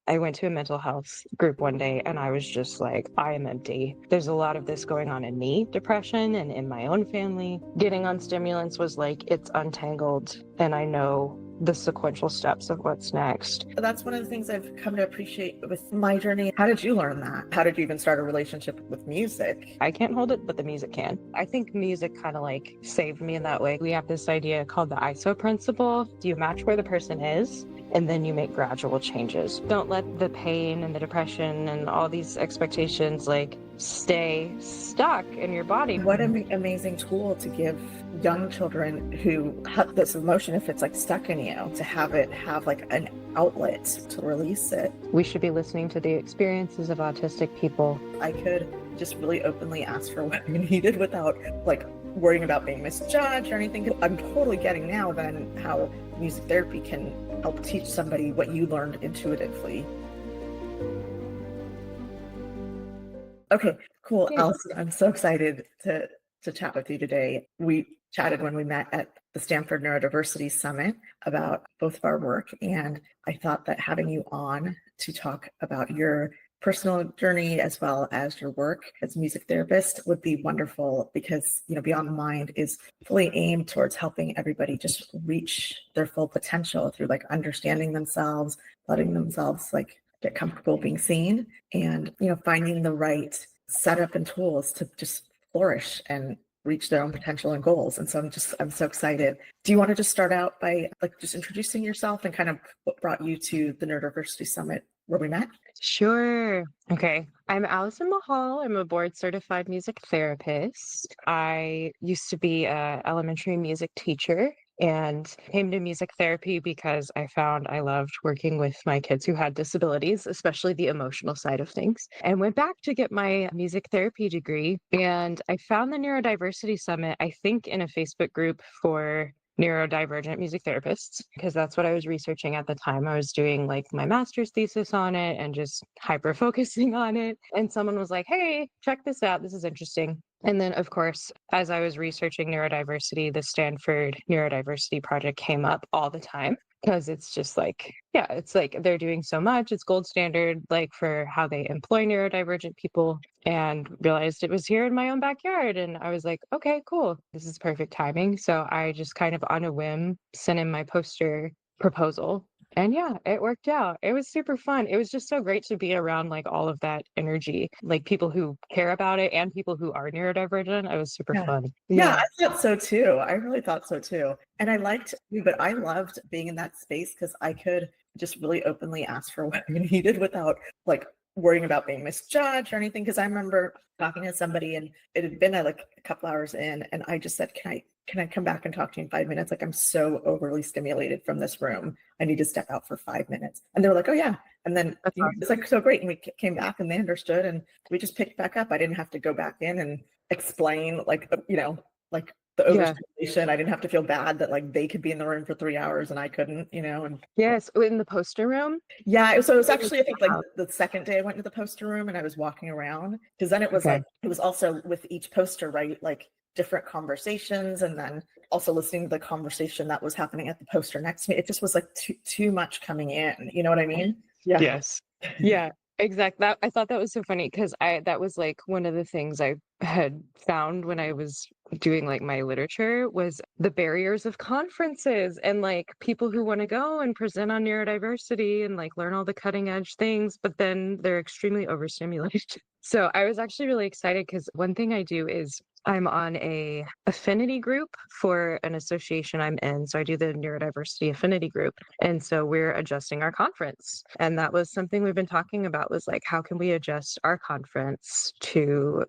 I went to a mental health group one day and I was just like, I am empty. There's a lot of this going on in me, depression, and in my own family. Getting on stimulants was like, it's untangled, and I know the sequential steps of what's next. That's one of the things I've come to appreciate with my journey. How did you learn that? How did you even start a relationship with music? I can't hold it, but the music can. I think music kind of like saved me in that way. We have this idea called the ISO principle. You match where the person is, and then you make gradual changes. Don't let the pain and the depression and all these expectations like stay stuck in your body. What an amazing tool to give young children who have this emotion, if it's like stuck in you, to have it have like an outlet to release it. We should be listening to the experiences of autistic people. I could just really openly ask for what you needed without like worrying about being misjudged or anything. I'm totally getting now then how music therapy can help teach somebody what you learned intuitively. Okay, cool. Alison, I'm so excited to chat with you today. We chatted when we met at the Stanford Neurodiversity Summit about both of our work, and I thought that having you on to talk about your personal journey as well as your work as a music therapist would be wonderful, because Beyond the Mind is fully aimed towards helping everybody just reach their full potential through like understanding themselves, letting themselves like get comfortable being seen, and finding the right setup and tools to just flourish and reach their own potential and goals. And so I'm so excited. Do you want to just start out by like just introducing yourself and kind of what brought you to the Neurodiversity Summit where we met? Sure. Okay. I'm Alison Mahal. I'm a board certified music therapist. I used to be an elementary music teacher and came to music therapy because I found I loved working with my kids who had disabilities, especially the emotional side of things, and went back to get my music therapy degree. And I found the Neurodiversity Summit, I think, in a Facebook group for neurodivergent music therapists, because that's what I was researching at the time. I was doing like my master's thesis on it and just hyper focusing on it. And someone was like, hey, check this out. This is interesting. And then, of course, as I was researching neurodiversity, the Stanford Neurodiversity Project came up all the time, because it's just like, yeah, it's like they're doing so much. It's gold standard, like for how they employ neurodivergent people, and realized it was here in my own backyard. And I was like, okay, cool. This is perfect timing. So I just kind of on a whim sent in my poster proposal. And yeah, it worked out. It was super fun. It was just so great to be around like all of that energy, like people who care about it and people who are neurodivergent. It was super fun. Yeah, I thought so too. I really thought so too. And I liked you, but I loved being in that space because I could just really openly ask for what you needed without like worrying about being misjudged or anything. Because I remember talking to somebody and it had been like a couple hours in, and I just said, can I come back and talk to you in 5 minutes? Like, I'm so overly stimulated from this room. I need to step out for 5 minutes. And they were like, oh yeah. And then it's like, so great. And we came back and they understood and we just picked back up. I didn't have to go back in and explain like the overstimulation. I didn't have to feel bad that like they could be in the room for 3 hours and I couldn't, and yes, in the poster room. Yeah, so it was actually, I think, like the second day I went to the poster room and I was walking around, because then it was like, it was also with each poster, right? Like different conversations, and then also listening to the conversation that was happening at the poster next to me. It just was like too much coming in. You know what I mean? Yeah. Yes. Yeah. Exactly. I thought that was so funny because that was like one of the things I had found when I was doing like my literature was the barriers of conferences and like people who want to go and present on neurodiversity and like learn all the cutting edge things, but then they're extremely overstimulated. So I was actually really excited because one thing I do is I'm on a affinity group for an association I'm in. So I do the neurodiversity affinity group. And so we're adjusting our conference. And that was something we've been talking about, was like, how can we adjust our conference to,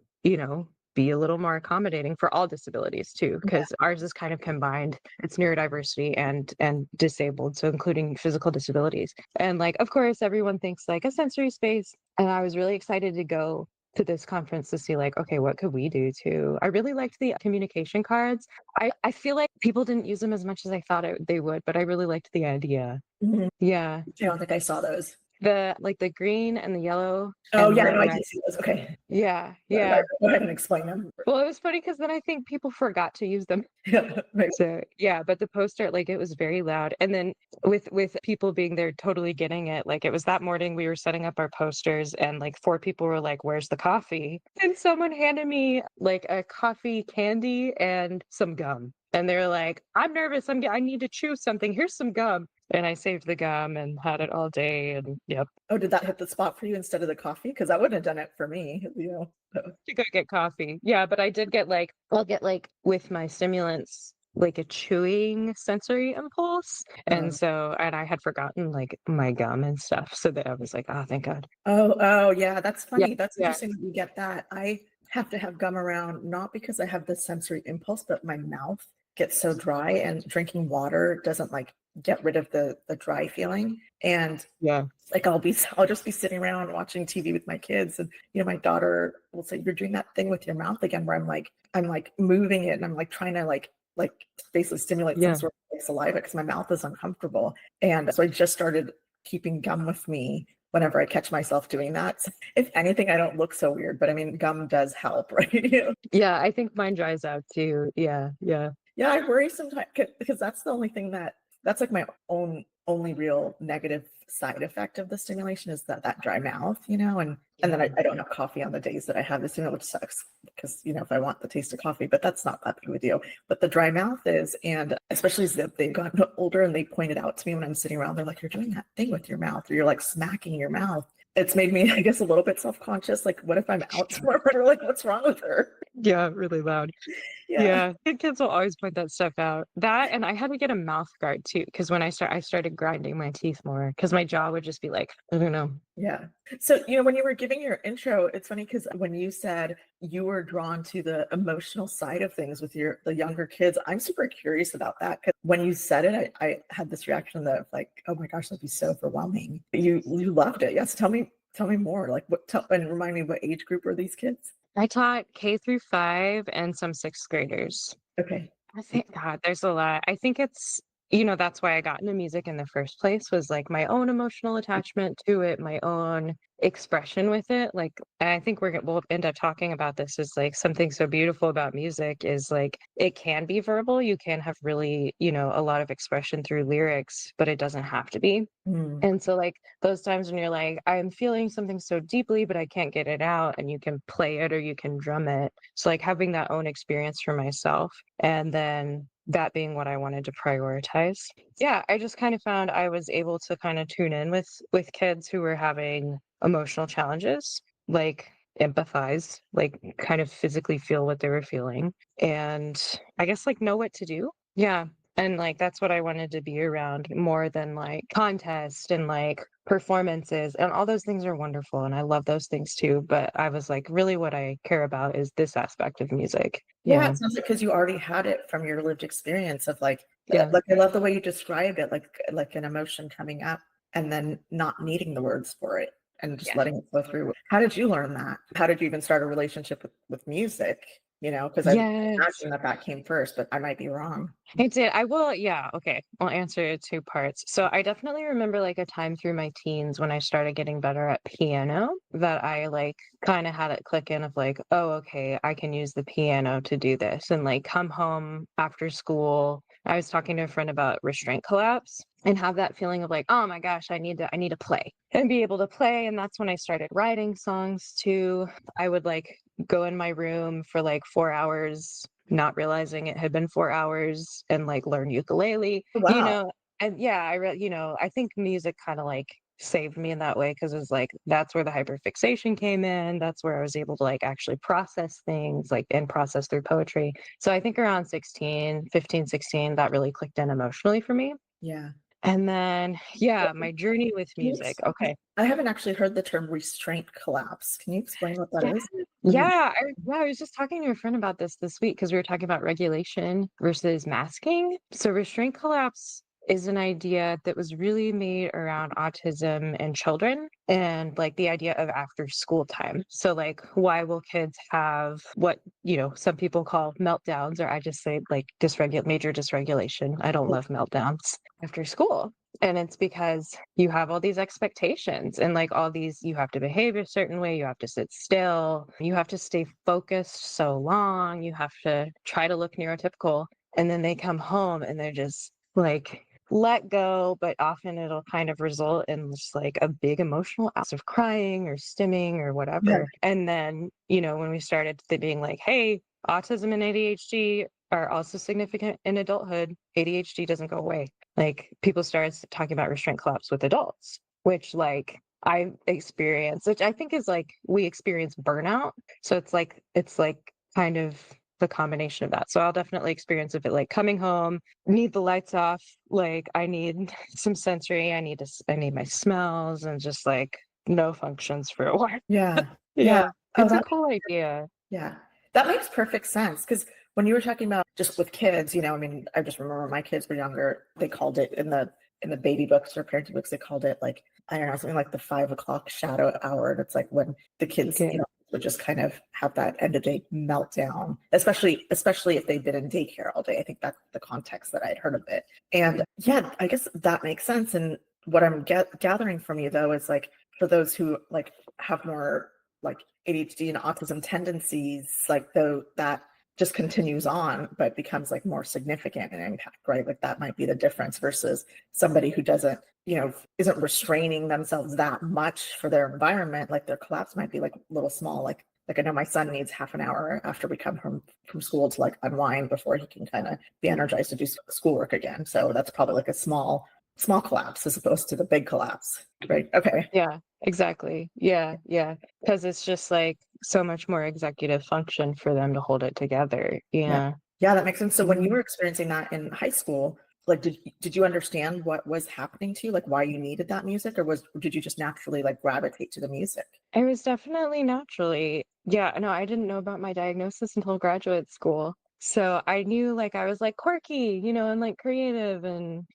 be a little more accommodating for all disabilities too, because ours is kind of combined. It's neurodiversity and disabled, so including physical disabilities. And like, of course, everyone thinks like a sensory space. And I was really excited to go to this conference to see like, okay, what could we do too? I really liked the communication cards. I feel like people didn't use them as much as I thought they would, but I really liked the idea. Mm-hmm. Yeah. I don't think I saw those. the green and the yellow Oh, and yeah, the no, I red. did see those. Okay. Yeah, Right. yeah. Go ahead and explain them. Well, it was funny because then I think people forgot to use them. Yeah, right. So yeah, but the poster, like it was very loud. And then with people being there totally getting it, like it was that morning we were setting up our posters and like four people were like, "Where's the coffee?" And someone handed me like a coffee candy and some gum. And they're like, "I'm nervous. I need to chew something. Here's some gum." And I saved the gum and had it all day. And yep, Oh, did that hit the spot for you instead of the coffee? Because that wouldn't have done it for me, to go get coffee. Yeah, but I did get like I'll get like with my stimulants like a chewing sensory impulse. And Um, so and I had forgotten like my gum and stuff. So that I was like, oh thank God. oh, yeah, that's Yeah. funny. That's Yeah. interesting that you get that. I have to have gum around, not because I have the sensory impulse, but my mouth gets so dry and drinking water doesn't like get rid of the dry feeling. And Yeah. like I'll just be sitting around watching TV with my kids, and my daughter will say, "You're doing that thing with your mouth again," where I'm like moving it and I'm like trying to like basically stimulate some Yeah. sort of like saliva because my mouth is uncomfortable. And so I just started keeping gum with me whenever I catch myself doing that. So if anything, I don't look so weird, but I mean, gum does help, right? Yeah. I think mine dries out too. Yeah. Yeah. Yeah, I worry sometimes because that's the only thing that's like my only real negative side effect of the stimulation is that dry mouth, and then Yeah. I don't have coffee on the days that I have this, which sucks because if I want the taste of coffee, but that's not that big of a deal. But the dry mouth is, and especially as they've gotten older and they point it out to me when I'm sitting around, they're like, "You're doing that thing with your mouth, or you're like smacking your mouth." It's made me, I guess, a little bit self-conscious. Like, what if I'm out somewhere and they're like, "What's wrong with her?" Yeah. Really loud. Yeah. Yeah, the kids will always point that stuff out. That and I had to get a mouth guard too, because when I started grinding my teeth more, because my jaw would just be like, I don't know. Yeah. So, when you were giving your intro, it's funny because when you said you were drawn to the emotional side of things with the younger kids, I'm super curious about that. Because when you said it, I had this reaction of like, oh my gosh, that'd be so overwhelming. You loved it. Yes. Tell me more. Like and remind me, what age group are these kids? I taught K through 5 and some sixth graders. Okay. I think God, there's a lot. I think it's that's why I got into music in the first place was like my own emotional attachment to it, my own expression with it. Like, and I think we'll end up talking about this is like something so beautiful about music is like it can be verbal. You can have really a lot of expression through lyrics, but it doesn't have to be. Mm. And so, like, those times when you're like, I'm feeling something so deeply, but I can't get it out, and you can play it or you can drum it. So, like, having that own experience for myself, and then that being what I wanted to prioritize. Yeah, I just kind of found I was able to kind of tune in with kids who were having emotional challenges, like empathize, like kind of physically feel what they were feeling, and I guess like know what to do. Yeah, and like that's what I wanted to be around more than like contest and like performances and all those things are wonderful and I love those things too. But I was like, really what I care about is this aspect of music. Yeah, Yeah. it sounds like because you already had it from your lived experience of Yeah. like I love the way you described it, like an emotion coming up and then not needing the words for it and just Yeah. letting it flow through. How did you learn that? How did you even start a relationship with music? Because I Yes. imagine that came first, but I might be wrong. I did. I will. Yeah. Okay. I'll answer it two parts. So I definitely remember like a time through my teens when I started getting better at piano that I like kind of had it click in of like, oh, okay, I can use the piano to do this. And like come home after school. I was talking to a friend about restraint collapse and have that feeling of like, oh my gosh, I need to play and be able to play. And that's when I started writing songs too. I would like go in my room for like 4 hours not realizing it had been 4 hours and like learn ukulele, Oh, you wow. know. And yeah, I think music kind of like saved me in that way because it was like that's where the hyperfixation came in. That's where I was able to like actually process things like and process through poetry. So I think around 16, 15, 16, that really clicked in emotionally for me. Yeah. And then yeah, my journey with Can you music. explain? Okay. I haven't actually heard the term restraint collapse. Can you explain what that Yeah. is? Mhm. Yeah, I was just talking to a friend about this week because we were talking about regulation versus masking. So restraint collapse is an idea that was really made around autism in children and like the idea of after school time. So like why will kids have what, some people call meltdowns, or I just say like major dysregulation. I don't love meltdowns after school. And it's because you have all these expectations and like all these, you have to behave a certain way, you have to sit still, you have to stay focused so long, you have to try to look neurotypical. And then they come home and they're just like, let go, but often it'll kind of result in just like a big emotional act of crying or stimming or Yeah. whatever. And then, when we started being like, hey, autism and ADHD are also significant in adulthood, ADHD doesn't go away. Like people started talking about restraint collapse with adults, which like I experience, which I think is like we experience burnout. So it's like kind of the combination of that. So I'll definitely experience of it like coming home, need the lights off, like I need some sensory, I need my smells and just like no functions for a while. Yeah. Yeah. Yeah. Oh, It's a that cool idea. Yeah, that makes perfect sense because when you were talking about just with kids, I mean, I just remember my kids were younger. They called it in the baby books or parenting books, they called it like, I don't know, something like the 5 o'clock shadow hour. And it's like when the kids, Yeah. would just kind of have that end of day meltdown, especially if they've been in daycare all day. I think that's the context that I'd heard of it. And yeah, I guess that makes sense. And what I'm gathering from you though is like for those who like have more like ADHD and autism tendencies, like though that just continues on, but becomes like more significant in impact, right? Like that might be the difference versus somebody who doesn't, isn't restraining themselves that much for their environment. Like their collapse might be like little small, like I know my son needs half an hour after we come from school to like unwind before he can kind of be energized to do schoolwork again. So that's probably like a small collapse as opposed to the big collapse, right? Okay. Yeah, exactly. Yeah, yeah. Because it's just like so much more executive function for them to hold it together. Yeah. Yeah. Yeah, that makes sense. So when you Mhm. were experiencing that in high school, like did you understand what was happening to you, like why you needed that music, or did you just naturally like gravitate to the music? It was definitely naturally. Yeah, no, I didn't know about my diagnosis until graduate school. So I knew like I was like quirky, and like creative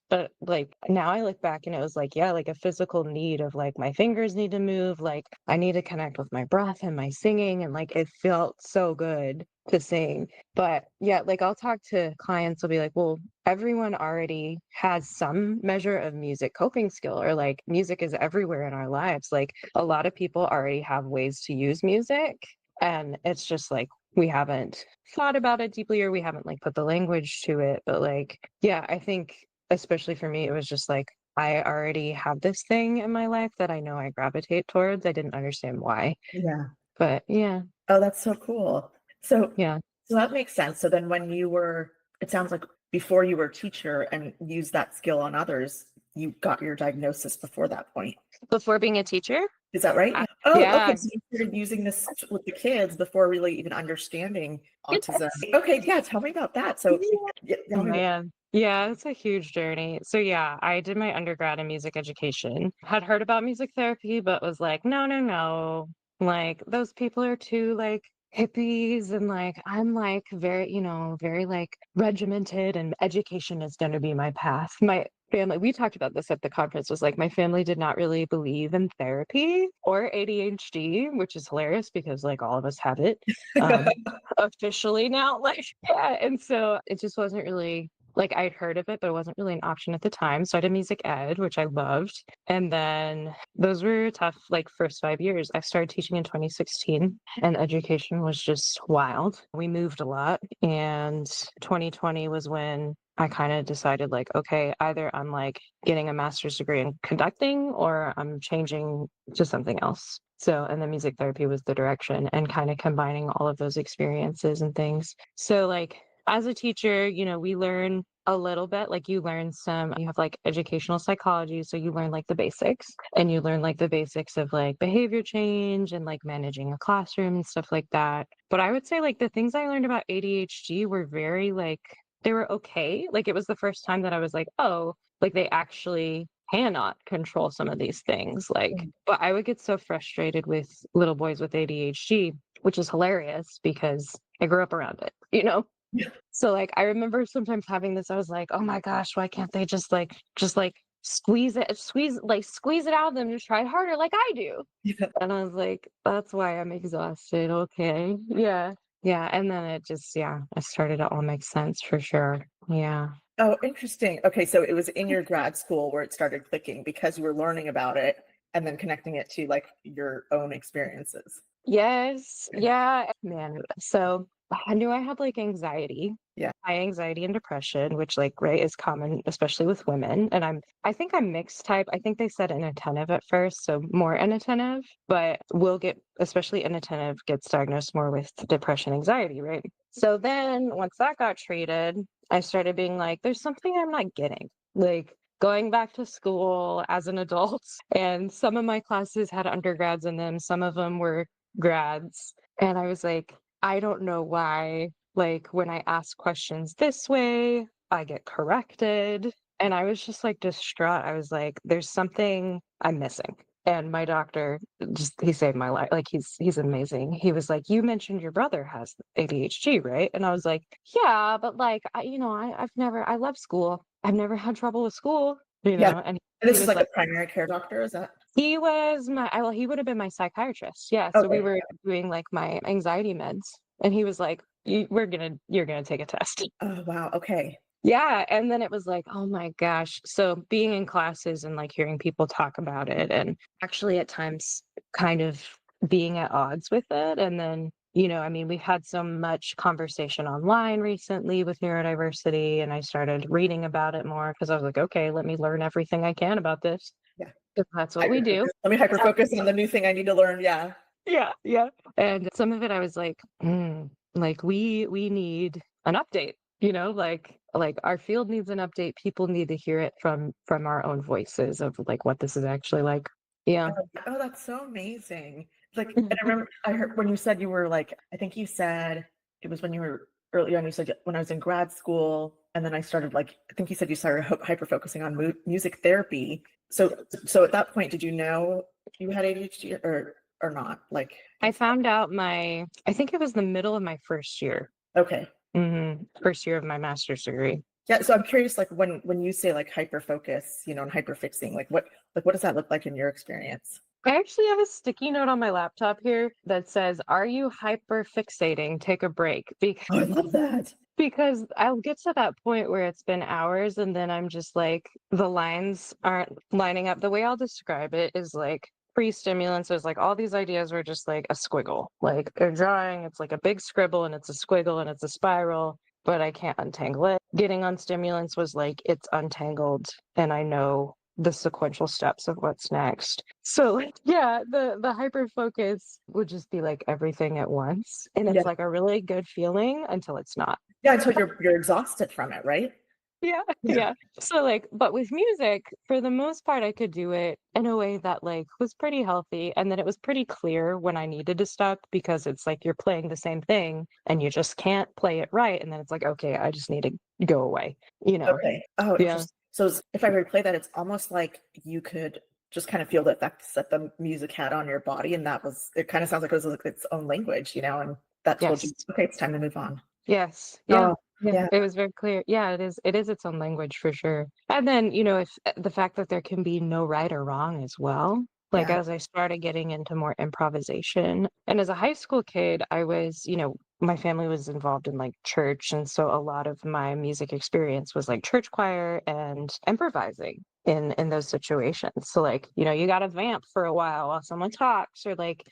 but like now I look back and it was like, yeah, like a physical need of like my fingers need to move, like I need to connect with my breath and my singing and like it felt so good to sing. But yeah, like I'll talk to clients, will be like, well, everyone already has some measure of music coping skill, or like music is everywhere in our lives. Like a lot of people already have ways to use music. And it's just like we haven't thought about it deeply, or we haven't like put the language to it. But like, yeah, I think especially for me, it was just like I already have this thing in my life that I know I gravitate towards. I didn't understand why. Yeah. But yeah, Oh, that's so cool. So yeah. so that makes sense. So then when you were, it sounds like before you were a teacher and used that skill on others, you got your diagnosis before that point. Before being a teacher, Is that right? I, Oh, okay. yeah. So you started using this with the kids before really even understanding autism. Okay, yeah, tell me about that. So Oh tell me. man. Yeah, it's a huge journey. So yeah, I did my undergrad in music education. Had heard about music therapy, but was like, no, no, no. Like those people are too like hippies and like I'm like very, very like regimented and education is going to be my path. My family, we talked about this at the conference, was like my family did not really believe in therapy or ADHD, which is hilarious because like all of us have it. Um officially now, like yeah, and so it just wasn't really like I'd heard of it, but it wasn't really an option at the time. So I did music ed, which I loved. And then those were tough, like first 5 years. I started teaching in 2016 and education was just wild. We moved a lot. And 2020 was when I kind of decided like, okay, either I'm like getting a master's degree in conducting or I'm changing to something else. So, and then music therapy was the direction and kind of combining all of those experiences and things. So, like, as a teacher, we learn a little bit, like you have like educational psychology. So you learn like the basics and you learn like the basics of like behavior change and like managing a classroom and stuff like that. But I would say like the things I learned about ADHD were very like, they were okay. Like it was the first time that I was like, oh, like they actually cannot control some of these things. Like, but I would get so frustrated with little boys with ADHD, which is hilarious because I grew up around it, Yeah. So like I remember sometimes having this, I was like, oh my gosh, why can't they just like squeeze it out of them, just try harder like I do. Yeah. And I was like, that's why I'm exhausted. Okay. Yeah. Yeah. And then it just, yeah, it started to all make sense for sure. Yeah. Oh, interesting. Okay, so it was in your grad school where it started clicking because you were learning about it and then connecting it to like your own experiences. Yes. Okay. Yeah. Man. So I knew I had like anxiety, Yeah. high anxiety and depression, which like, right, is common, especially with women. And I think I'm mixed type. I think they said inattentive at first, so more inattentive, but will get, especially inattentive, gets diagnosed more with depression, anxiety, right? So then once that got treated, I started being like, there's something I'm not getting. Like, going back to school as an adult, and some of my classes had undergrads in them, some of them were grads. And I was like, I don't know why, like, when I ask questions this way, I get corrected. And I was just like distraught. I was like, there's something I'm missing. And my doctor just he saved my life. Like he's amazing. He was like, you mentioned your brother has ADHD, right? And I was like, yeah, but like I've never I love school. I've never had trouble with school, Yeah. and And he this is was like like, a primary care doctor, is that? he was well, he would have been my psychiatrist. Yeah. So we Okay. were doing like my anxiety meds. And he was like, you're gonna take a test. Oh, wow. Okay. Yeah. And then it was like, oh my gosh. So being in classes and like hearing people talk about it and actually at times kind of being at odds with it. And then, I mean, we've had so much conversation online recently with neurodiversity, and I started reading about it more because I was like, okay, let me learn everything I can about this. Yeah. If that's what we do. Hyperfocus. Let me hyperfocus on the new thing I need to learn. Yeah. Yeah, yeah. And some of it I was like, like we need an update, like our field needs an update. People need to hear it from our own voices of like what this is actually like. Yeah. Oh, that's so amazing. Like, and I remember I heard when you said you were like, I think you said it was when you were early on, you said when I was in grad school, and then I started like, I think you said you started hyper focusing on music therapy. So at that point, did you know you had ADHD or not? Like, I found out I think it was the middle of my first year. okay. First year of my master's degree. Yeah, so I'm curious, like when you say like hyper focus, and hyper fixing, like what does that look like in your experience? I actually have a sticky note on my laptop here that says, "Are you hyper fixating? Take a break." Oh, I love that. Because I'll get to that point where it's been hours and then I'm just like, the lines aren't lining up. The way I'll describe it is like pre-stimulants, there's like all these ideas were just like a squiggle. Like a drawing, it's like a big scribble and it's a squiggle and it's a spiral, but I can't untangle it. Getting on stimulants was like it's untangled and I know the sequential steps of what's next. So like, yeah, the hyper focus would just be like everything at once. And Yeah. it's like a really good feeling until it's not. Yeah, until you're exhausted from it, right? Yeah, Yeah. yeah. So like, but with music, for the most part, I could do it in a way that like was pretty healthy. And then it was pretty clear when I needed to stop because it's like you're playing the same thing and you just can't play it right. And then it's like, okay, I just need to go away, Okay. Oh, Yeah. interesting. So if I replay that, it's almost like you could just kind of feel the effects that the music had on your body, and it kind of sounds like it was like its own language, and that told you, Yes. okay, it's time to move on. Yes. Yeah. Oh, Yeah. yeah, It was very clear. Yeah, it is its own language for sure. And then, if the fact that there can be no right or wrong as well. Like yeah, as I started getting into more improvisation. And as a high school kid, I was, my family was involved in like church. And so a lot of my music experience was like church choir and improvising in those situations. So like, you got to vamp for a while someone talks or like,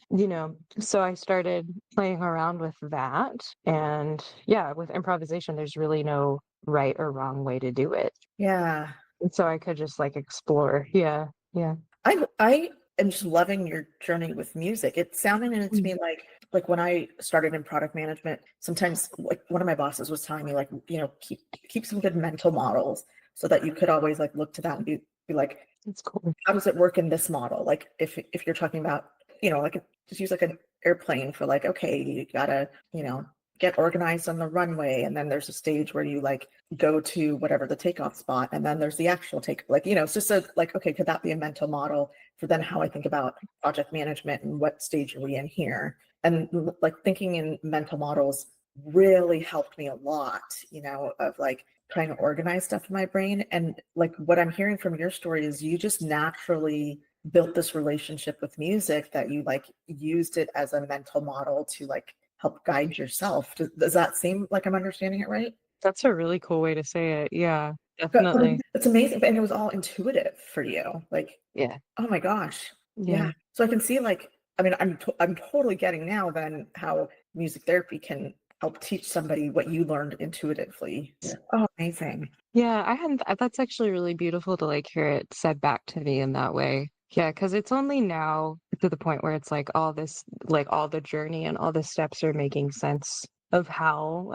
so I started playing around with that. And yeah, with improvisation, there's really no right or wrong way to do it. yeah. And so I could just like explore. Yeah. Yeah. I am just loving your journey with music. It's sounding to me like when I started in product management, sometimes like one of my bosses was telling me like, keep some good mental models so that you could always like look to that and be like, That's cool. how does it work in this model? Like if you're talking about, like just use like an airplane for like, okay, you gotta, get organized on the runway. And then there's a stage where you like go to whatever the takeoff spot. And then there's the actual like, it's just like, okay, could that be a mental model for then how I think about project management and what stage are we in here? And like thinking in mental models really helped me a lot, of like trying to organize stuff in my brain. And like what I'm hearing from your story is you just naturally built this relationship with music that you like used it as a mental model to like help guide yourself. Does that seem like I'm understanding it right? That's a really cool way to say it. Yeah, But definitely. it's amazing. And it was all intuitive for you. Like, Yeah. oh my gosh. Yeah. Yeah. So I can see like, I mean, I'm totally getting now then how music therapy can help teach somebody what you learned intuitively. Yeah. Oh, amazing. Yeah, I hadn't that's actually really beautiful to like hear it said back to me in that way. Yeah, because it's only now to the point where it's like all this, like all the journey and all the steps are making sense of how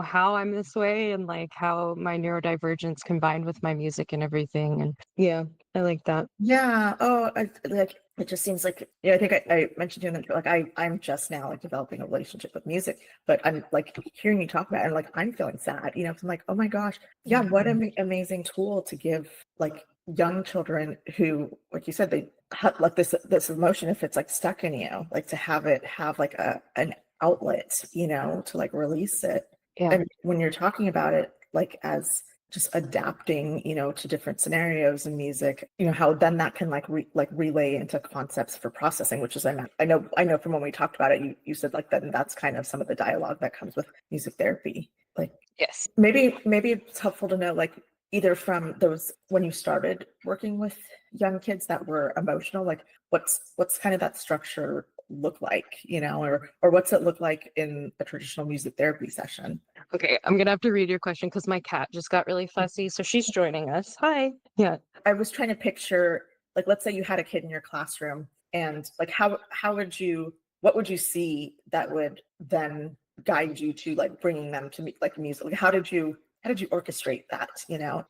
how I'm this way and like how my neurodivergence combined with my music and everything. And yeah, I like that. Yeah. Oh, like it just seems like I think I mentioned to you that like I'm just now like developing a relationship with music, but I'm like hearing you talk about it and like I'm feeling sad, 'cause I'm like, oh my gosh, yeah, what an amazing tool to give like young children who, like you said, they have like this emotion if it's like stuck in you, like to have it have like an outlet, to like release it. Yeah. And when you're talking about it, like as just adapting, to different scenarios in music, how then that can like relay into concepts for processing, which is I know from when we talked about it, you said like then that's kind of some of the dialogue that comes with music therapy. Like Yes. maybe it's helpful to know like either from those when you started working with young kids that were emotional, like what's kind of that structure look like, or what's it look like in a traditional music therapy session? Okay, I'm gonna have to read your question because my cat just got really fussy, so she's joining us. Hi. Yeah. I was trying to picture, like, let's say you had a kid in your classroom, and like, how would you, what would you see that would then guide you to like bringing them to like music? Like, how did you orchestrate that?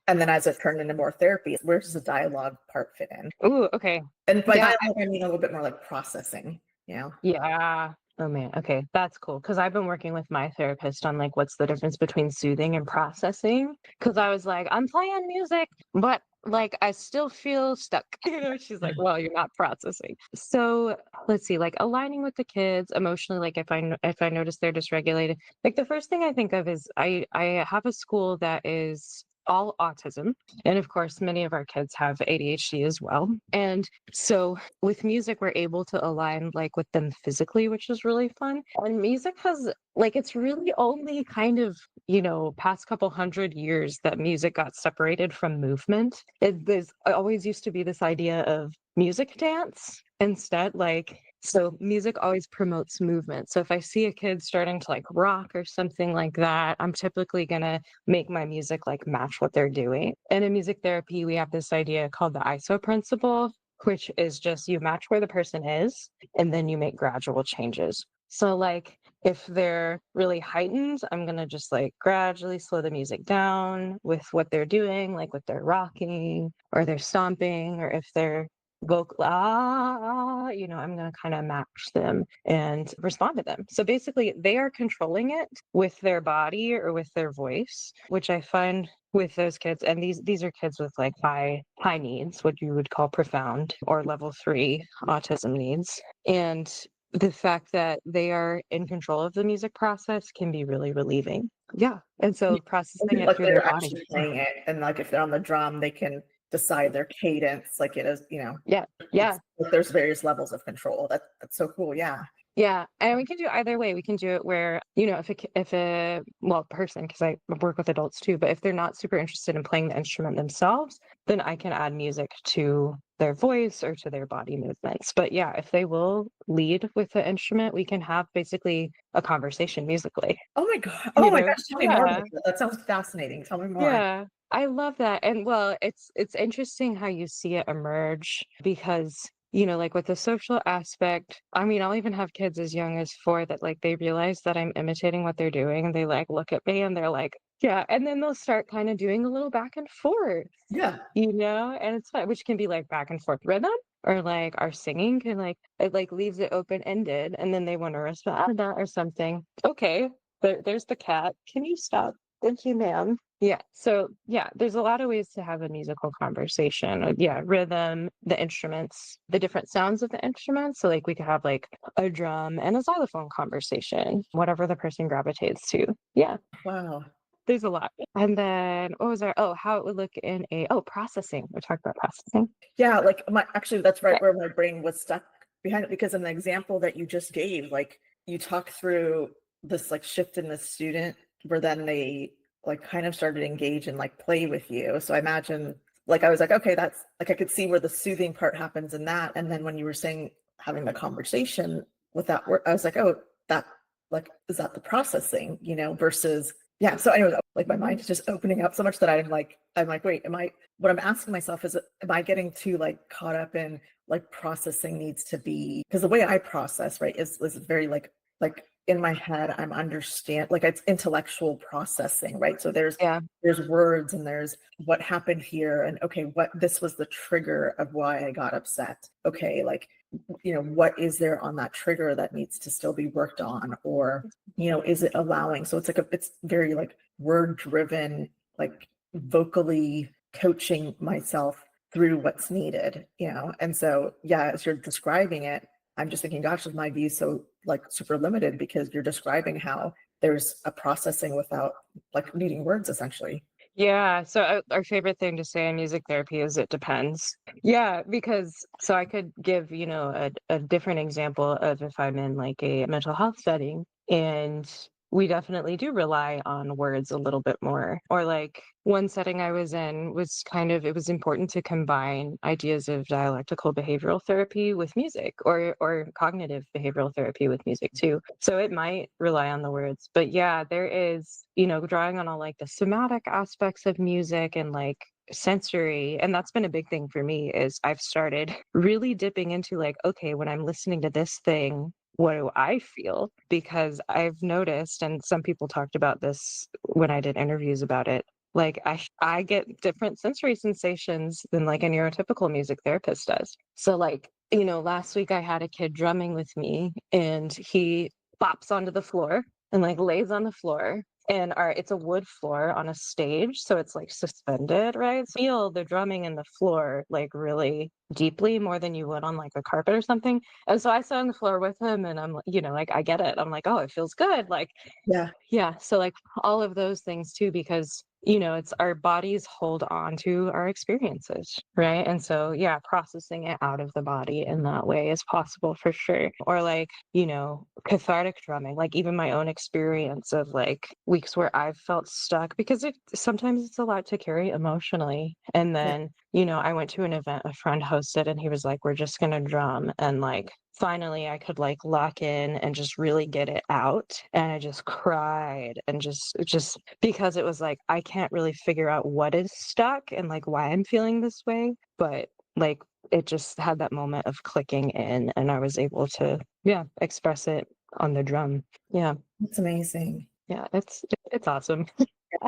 And then as it turned into more therapy, where does the dialogue part fit in? Ooh, okay. And by Yeah. dialogue, I mean a little bit more like processing. Yeah. Oh man. Okay. That's cool. Because I've been working with my therapist on like what's the difference between soothing and processing. Because I was like, I'm playing music, but like I still feel stuck. She's like, well, you're not processing. So let's see, like aligning with the kids emotionally, like if I notice they're dysregulated, like the first thing I think of is I have a school that is all autism. And of course, many of our kids have ADHD as well. And so with music, we're able to align like with them physically, which is really fun. And music has like it's really only kind of past couple hundred years that music got separated from movement. There's always used to be this idea of music dance instead, like so music always promotes movement. So if I see a kid starting to like rock or something like that, I'm typically gonna make my music like match what they're doing. And in music therapy, we have this idea called the ISO principle, which is just you match where the person is and then you make gradual changes. So like if they're really heightened, I'm going to just like gradually slow the music down with what they're doing, like with their rocking or their stomping, or if they're vocal, I'm going to kind of match them and respond to them. So basically, they are controlling it with their body or with their voice, which I find with those kids, and these are kids with like high needs, what you would call profound or level 3 autism needs. And the fact that they are in control of the music process can be really relieving. Yeah. And so processing it Like through their they're body. actually playing it, and like if they're on the drum, they can decide their cadence. Like it is, Yeah. Yeah. it's like there's various levels of control. That's so cool. Yeah. Yeah, and we can do either way. We can do it where, if a well, person, because I work with adults too, but if they're not super interested in playing the instrument themselves, then I can add music to their voice or to their body movements. But yeah, if they will lead with the instrument, we can have basically a conversation musically. Oh my god. Oh my gosh. Tell me more about Yeah. that. That sounds fascinating. Tell me more. Yeah, I love that. And well, it's interesting how you see it emerge because, like with the social aspect, I mean, I'll even have kids as young as 4 that like they realize that I'm imitating what they're doing and they like look at me and they're like, yeah, and then they'll start kind of doing a little back and forth, Yeah. and it's fun, which can be like back and forth rhythm or like our singing can like it like leaves it open-ended and then they want to respond to that or something. Okay, there's the cat. Can you stop? Thank you, ma'am. Yeah. So, yeah, there's a lot of ways to have a musical conversation. Yeah, rhythm, the instruments, the different sounds of the instruments. So, like, we could have like a drum and a xylophone conversation, whatever the person gravitates to. Yeah, Wow. there's a lot. And then what was our, oh, how it would look in a, oh, processing. We talked about processing. Yeah, like my actually that's right Yeah. where my brain was stuck behind it, because in the example that you just gave, like you talked through this like shift in the student where then they like kind of started to engage and like play with you. So I imagine like I was like, okay, that's like I could see where the soothing part happens in that. And then when you were saying having the conversation with that word, I was like, oh, that like is that the processing, versus yeah. So anyway, like my mind is just opening up so much that I'm like, wait, what I'm asking myself is, am I getting too like caught up in like processing needs to be, because the way I process, right, is very like in my head, I'm understand like it's intellectual processing, right? So Yeah. there's words and there's what happened here, and okay, what this was the trigger of why I got upset. Okay, like what is there on that trigger that needs to still be worked on, or is it allowing? So it's very like word driven, like vocally coaching myself through what's needed, and so yeah, as you're describing it, I'm just thinking, gosh, is my view so like super limited, because you're describing how there's a processing without like needing words essentially. Yeah. So, our favorite thing to say in music therapy is it depends. Yeah. Because, so I could give, a different example of if I'm in like a mental health setting, and we definitely do rely on words a little bit more. Or like one setting I was in was it was important to combine ideas of dialectical behavioral therapy with music, or cognitive behavioral therapy with music too. So it might rely on the words. But yeah, there is, drawing on all like the somatic aspects of music and like sensory. And that's been a big thing for me is I've started really dipping into like, okay, when I'm listening to this thing, what do I feel? Because I've noticed, and some people talked about this when I did interviews about it, like I get different sensory sensations than like a neurotypical music therapist does. So like, last week I had a kid drumming with me, and he flops onto the floor and like lays on the floor, and it's a wood floor on a stage, so it's like suspended, right? Feel the drumming in the floor like really deeply, more than you would on like a carpet or something. And so I sat on the floor with him, and I'm like I get it. I'm like, oh, it feels good. Like, Yeah. yeah. So like all of those things too, because it's our bodies hold on to our experiences, right? And so yeah, processing it out of the body in that way is possible for sure. Or like, cathartic drumming, like even my own experience of like weeks where I've felt stuck, because sometimes it's a lot to carry emotionally. And Yeah. then, I went to an event a friend hosted, and he was like, we're just gonna drum, and like finally I could like lock in and just really get it out. And I just cried, and just because it was like I can't really figure out what is stuck and like why I'm feeling this way, but like it just had that moment of clicking in, and I was able to, yeah, express it on the drum. Yeah. That's amazing. Yeah, it's awesome.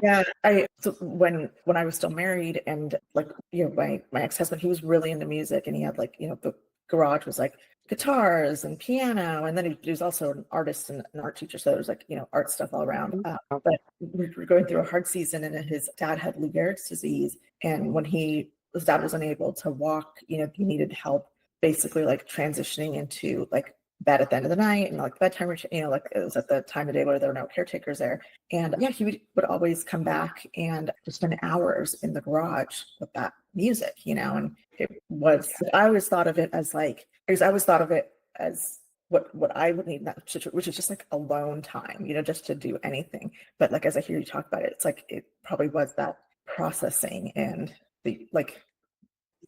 Yeah, I so when I was still married, and like my ex-husband, he was really into music, and he had like the garage was like guitars and piano, and then he was also an artist and an art teacher, so there was like art stuff all around. But we were going through a hard season, and his dad had Lou Gehrig's disease, and when his dad was unable to walk, he needed help basically like transitioning into like bed at the end of the night, and like bedtime, like it was at the time of day where there were no caretakers there. And yeah, he would always come back and just spend hours in the garage with that music, and it was, I always thought of it as like, because I always thought of it as what I would need in that situation, which is just like alone time, just to do anything. But like, as I hear you talk about it, it's like, it probably was that processing and the like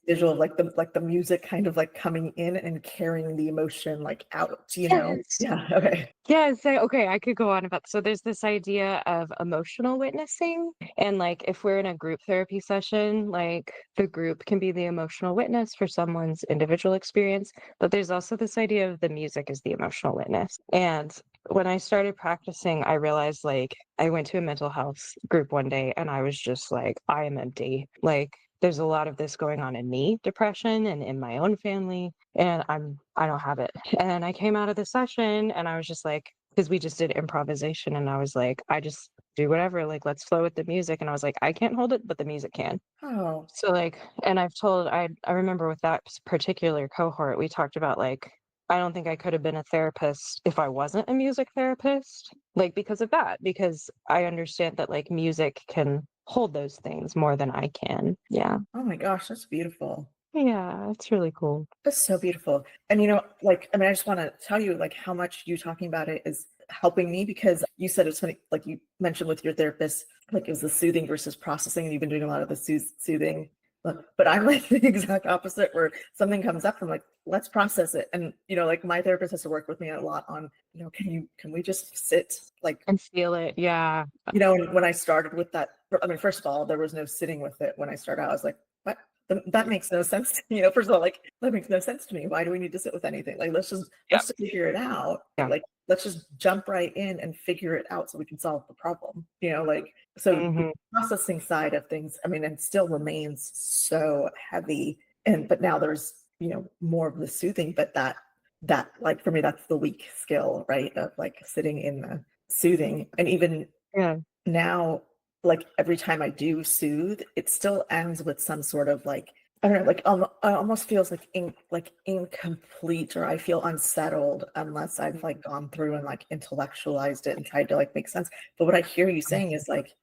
visual of like the music kind of like coming in and carrying the emotion like out. Yes. Yeah. Okay. Yeah, so okay, I could go on about, so there's this idea of emotional witnessing. And like if we're in a group therapy session, like the group can be the emotional witness for someone's individual experience, but there's also this idea of the music as the emotional witness. And when I started practicing, I realized like I went to a mental health group one day, and I was just like, I am empty. Like there's a lot of this going on in me, depression, and in my own family, and I don't have it. And I came out of the session, and I was just like, because we just did improvisation, and I was like, I just do whatever, like, let's flow with the music. And I was like, I can't hold it, but the music can. Oh, So, like, and I remember with that particular cohort, we talked about, like, I don't think I could have been a therapist if I wasn't a music therapist, like, because of that, because I understand that, like, music can hold those things more than I can. Yeah. oh my gosh, that's beautiful. Yeah, it's really cool. That's so beautiful. And like, I mean, I just want to tell you like how much you talking about it is helping me because you said it's funny, like you mentioned with your therapist, like it was the soothing versus processing, and you've been doing a lot of the soothing. But I'm like the exact opposite where something comes up, I'm like, let's process it. And like my therapist has to work with me a lot on, can we just sit like And feel it. Yeah. and when I started with that, I mean, first of all, there was no sitting with it when I started out. I was like, what? That makes no sense to me. First of all, like that makes no sense to me. Why do we need to sit with anything? Like Yeah. let's just figure it out. Yeah. Like let's just jump right in and figure it out so we can solve the problem. Like so the Mhm. processing side of things, I mean, and still remains so heavy. But now there's, more of the soothing, but that like for me, that's the weak skill, right? Of like sitting in the soothing. And even Yeah. now, like every time I do soothe, it still ends with some sort of like, I don't know, like it almost feels like incomplete, or I feel unsettled unless I've like gone through and like intellectualized it and tried to like make sense. But what I hear you saying is like,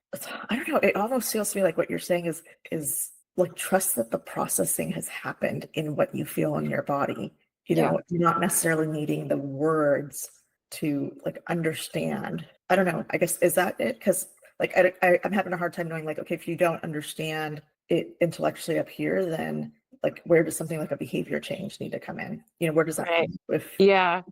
I don't know, it almost feels to me like what you're saying is like trust that the processing has happened in what you feel in your body. Yeah. Not necessarily needing the words to like understand. I don't know. I guess is that it? Because like I'm having a hard time knowing like, okay, if you don't understand it intellectually up here, then like where does something like a behavior change need to come in? Where does that Right. come with? Yeah.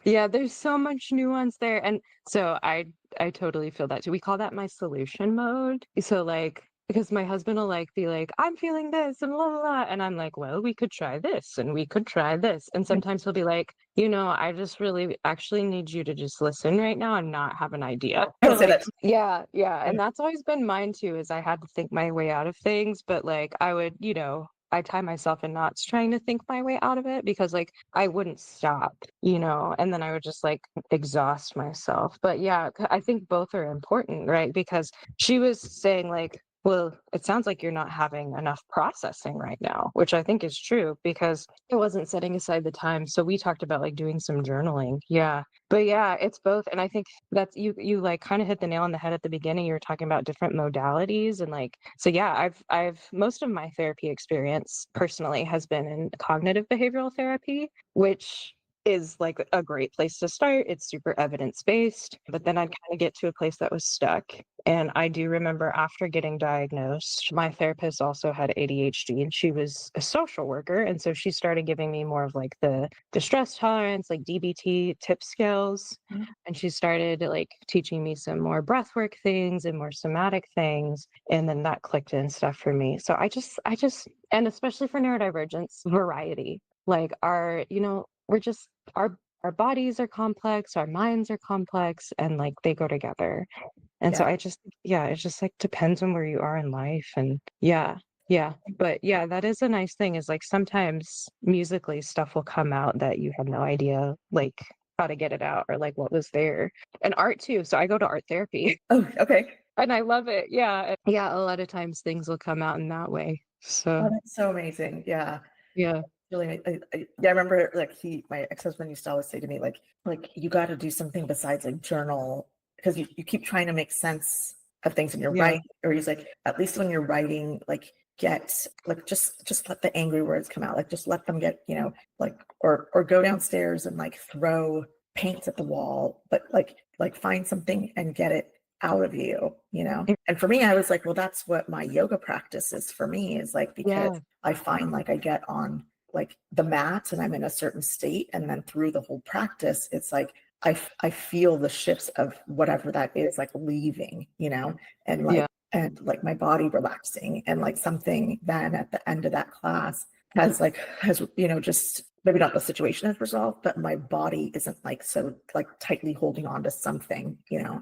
Yeah, there's so much nuance there. And so I totally feel that too. We call that my solution mode. So like because my husband will like be like, I'm feeling this and blah blah blah. And I'm like, well, we could try this and we could try this. And sometimes he'll be like, I just really actually need you to just listen right now and not have an idea. I would say Like, that. yeah, yeah. Yeah. And that's always been mine too, is I had to think my way out of things, but like I would, I tie myself in knots trying to think my way out of it because like I wouldn't stop, and then I would just like exhaust myself. But yeah, I think both are important, right? Because she was saying like, well, it sounds like you're not having enough processing right now, which I think is true because I wasn't setting aside the time. So we talked about like doing some journaling. Yeah. But yeah, it's both. And I think that's you like kind of hit the nail on the head at the beginning. You were talking about different modalities and like so yeah, I've most of my therapy experience personally has been in cognitive behavioral therapy, which is like a great place to start. It's super evidence based, but then I'd kind of get to a place that was stuck. And I do remember after getting diagnosed, my therapist also had ADHD and she was a social worker. And so she started giving me more of like the distress tolerance, like DBT tip skills. Mhm. And she started like teaching me some more breathwork things and more somatic things. And then that clicked in stuff for me. So and especially for neurodivergence, variety. Like we're just our bodies are complex, our minds are complex, and like they go together. And so Yeah. yeah, it just like depends on where you are in life. And yeah, yeah. But yeah, that is a nice thing is like sometimes musically stuff will come out that you had no idea like how to get it out or like what was there. And art too. So I go to art therapy Oh, okay. and I love it. Yeah. Yeah. A lot of times things will come out in that way. Oh, So that's so amazing. Yeah. yeah. Really, yeah, I remember like my ex-husband used to always say to me, like you got to do something besides like journal because you keep trying to make sense of things in your Yeah. writing, or he's like, at least when you're writing, like get like just let the angry words come out, like just let them get, like or go downstairs and like throw paints at the wall, but like find something and get it out of you. And for me, I was like, well, that's what my yoga practice is for me, is like because Yeah. I find like I get on like the mat and I'm in a certain state. And then through the whole practice, it's like I feel the shifts of whatever that is like leaving, and like Yeah. and like my body relaxing. And like something then at the end of that class has just maybe not the situation is resolved, but my body isn't like so like tightly holding on to something,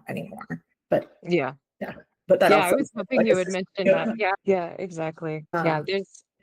anymore. But Yeah. yeah, but that Yeah, I also was is hoping like you would mention that. a Yeah. Yeah, exactly. Yeah, um,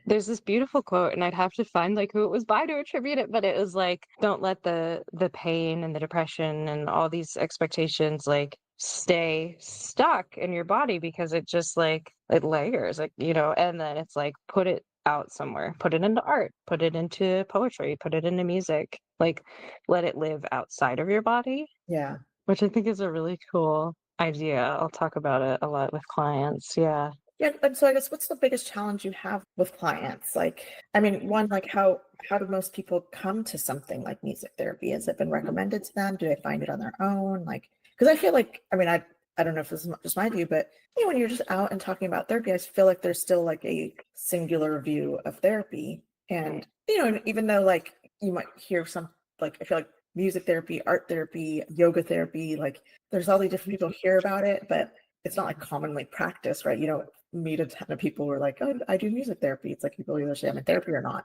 there's this beautiful quote and I'd have to find like who it was by to attribute it, but it was like don't let the pain and the depression and all these expectations like stay stuck in your body because it just like it layers, like, and then it's like put it out somewhere, put it into art, put it into poetry, put it into music, like let it live outside of your body, Yeah. which I think is a really cool idea. I'll talk about it a lot with clients. Yeah. Yeah, and so I guess what's the biggest challenge you have with clients? Like, I mean, one, like how do most people come to something like music therapy? Has it been recommended to them? Do they find it on their own? Like, because I feel like, I mean, I don't know if this is just my view, but when you're just out and talking about therapy, I feel like there's still like a singular view of therapy. And, and even though like you might hear some, like, I feel like music therapy, art therapy, yoga therapy, like there's all these different people hear about it, but it's not like commonly practiced, right? You don't meet a ton of people who are like, oh, I do music therapy. It's like people either say I'm in therapy or not.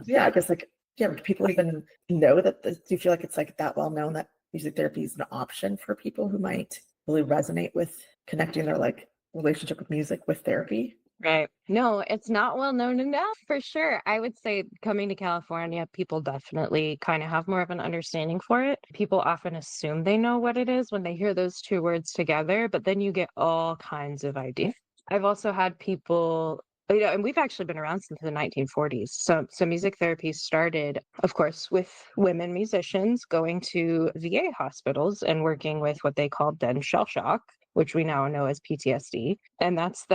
Yeah, I guess like, yeah, do people even know that? Do you feel like it's like that well known that music therapy is an option for people who might really resonate with connecting their like relationship with music with therapy? Right. No, it's not well known enough for sure. I would say coming to California, people definitely kind of have more of an understanding for it. People often assume they know what it is when they hear those two words together, but then you get all kinds of ideas. I've also had people, and we've actually been around since the 1940s. So music therapy started, of course, with women musicians going to VA hospitals and working with what they called then shell shock, which we now know as PTSD. And that's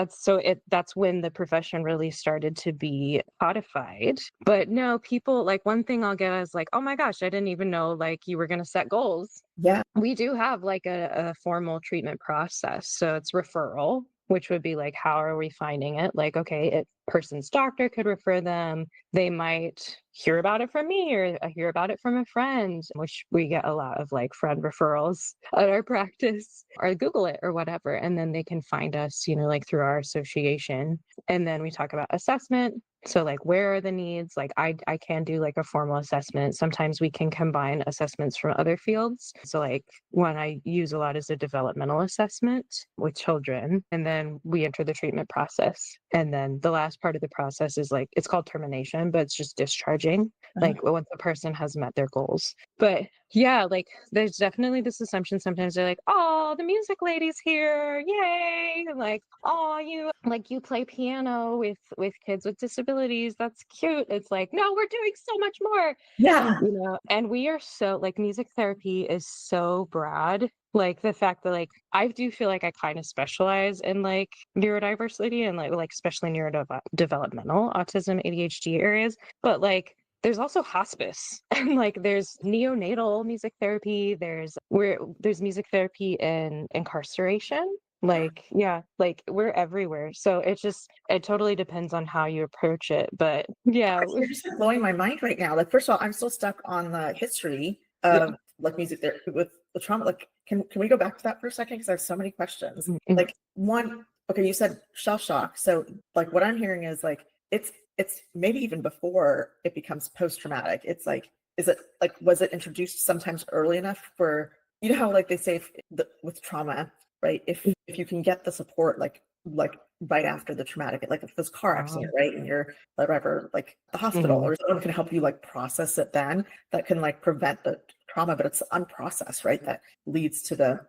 when the profession really started to be codified. But no, people, like, one thing I'll get is like, oh my gosh, I didn't even know like you were going to set goals. Yeah. We do have like a formal treatment process. So it's referral, which would be like, how are we finding it? Like, okay, a person's doctor could refer them. They might hear about it from me or hear about it from a friend, which we get a lot of like friend referrals at our practice, or Google it or whatever. And then they can find us, like through our association. And then we talk about assessment. So like, where are the needs? Like I can do like a formal assessment. Sometimes we can combine assessments from other fields. So like one I use a lot is a developmental assessment with children. And then we enter the treatment process. And then the last part of the process is like, it's called termination, but it's just discharging, like once a person has met their goals. But yeah, like there's definitely this assumption sometimes they're like, oh, the music lady's here, yay, like, oh, you play piano with kids with disabilities, that's cute. It's like, no, we're doing so much more. Yeah. And we are so like, music therapy is so broad. Like the fact that like I do feel like I kind of specialize in like neurodiversity and like especially neurodevelopmental autism, ADHD areas, but like there's also hospice and like there's neonatal music therapy, there's music therapy in incarceration. Like, yeah, like we're everywhere. So it totally depends on how you approach it. But yeah. You're just blowing my mind right now. Like, first of all, I'm still stuck on the history of like music therapy with trauma. Like, can we go back to that for a second? Because I have so many questions. Like, one, okay, you said shell shock. So like what I'm hearing is like it's maybe even before it becomes post-traumatic. It's like, is it like, was it introduced sometimes early enough for, how like they say with trauma, right? If you can get the support like right after the traumatic, like if this car accident, right? And you're whatever, like the hospital or someone can help you like process it, then that can like prevent the trauma, but it's unprocessed, right? That leads to the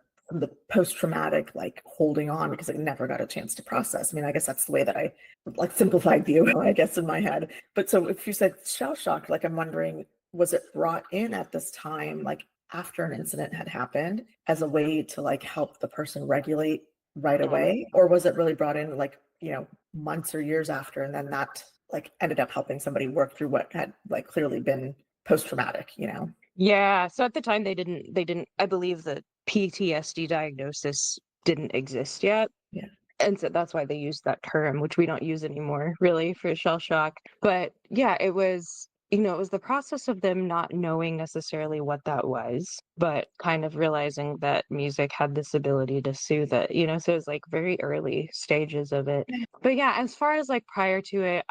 post-traumatic like holding on because it never got a chance to process. I mean, I guess that's the way that I like simplified view, I guess, in my head. But so if you said shell shock, like I'm wondering, was it brought in at this time, like after an incident had happened as a way to like help the person regulate right away? Or was it really brought in like, months or years after, and then that like ended up helping somebody work through what had like clearly been post-traumatic, Yeah. So at the time they didn't, I believe the PTSD diagnosis didn't exist yet. Yeah. And so that's why they used that term, which we don't use anymore really for shell shock. But yeah, it was the process of them not knowing necessarily what that was, but kind of realizing that music had this ability to soothe it, so it was like very early stages of it. But yeah, as far as like prior to it,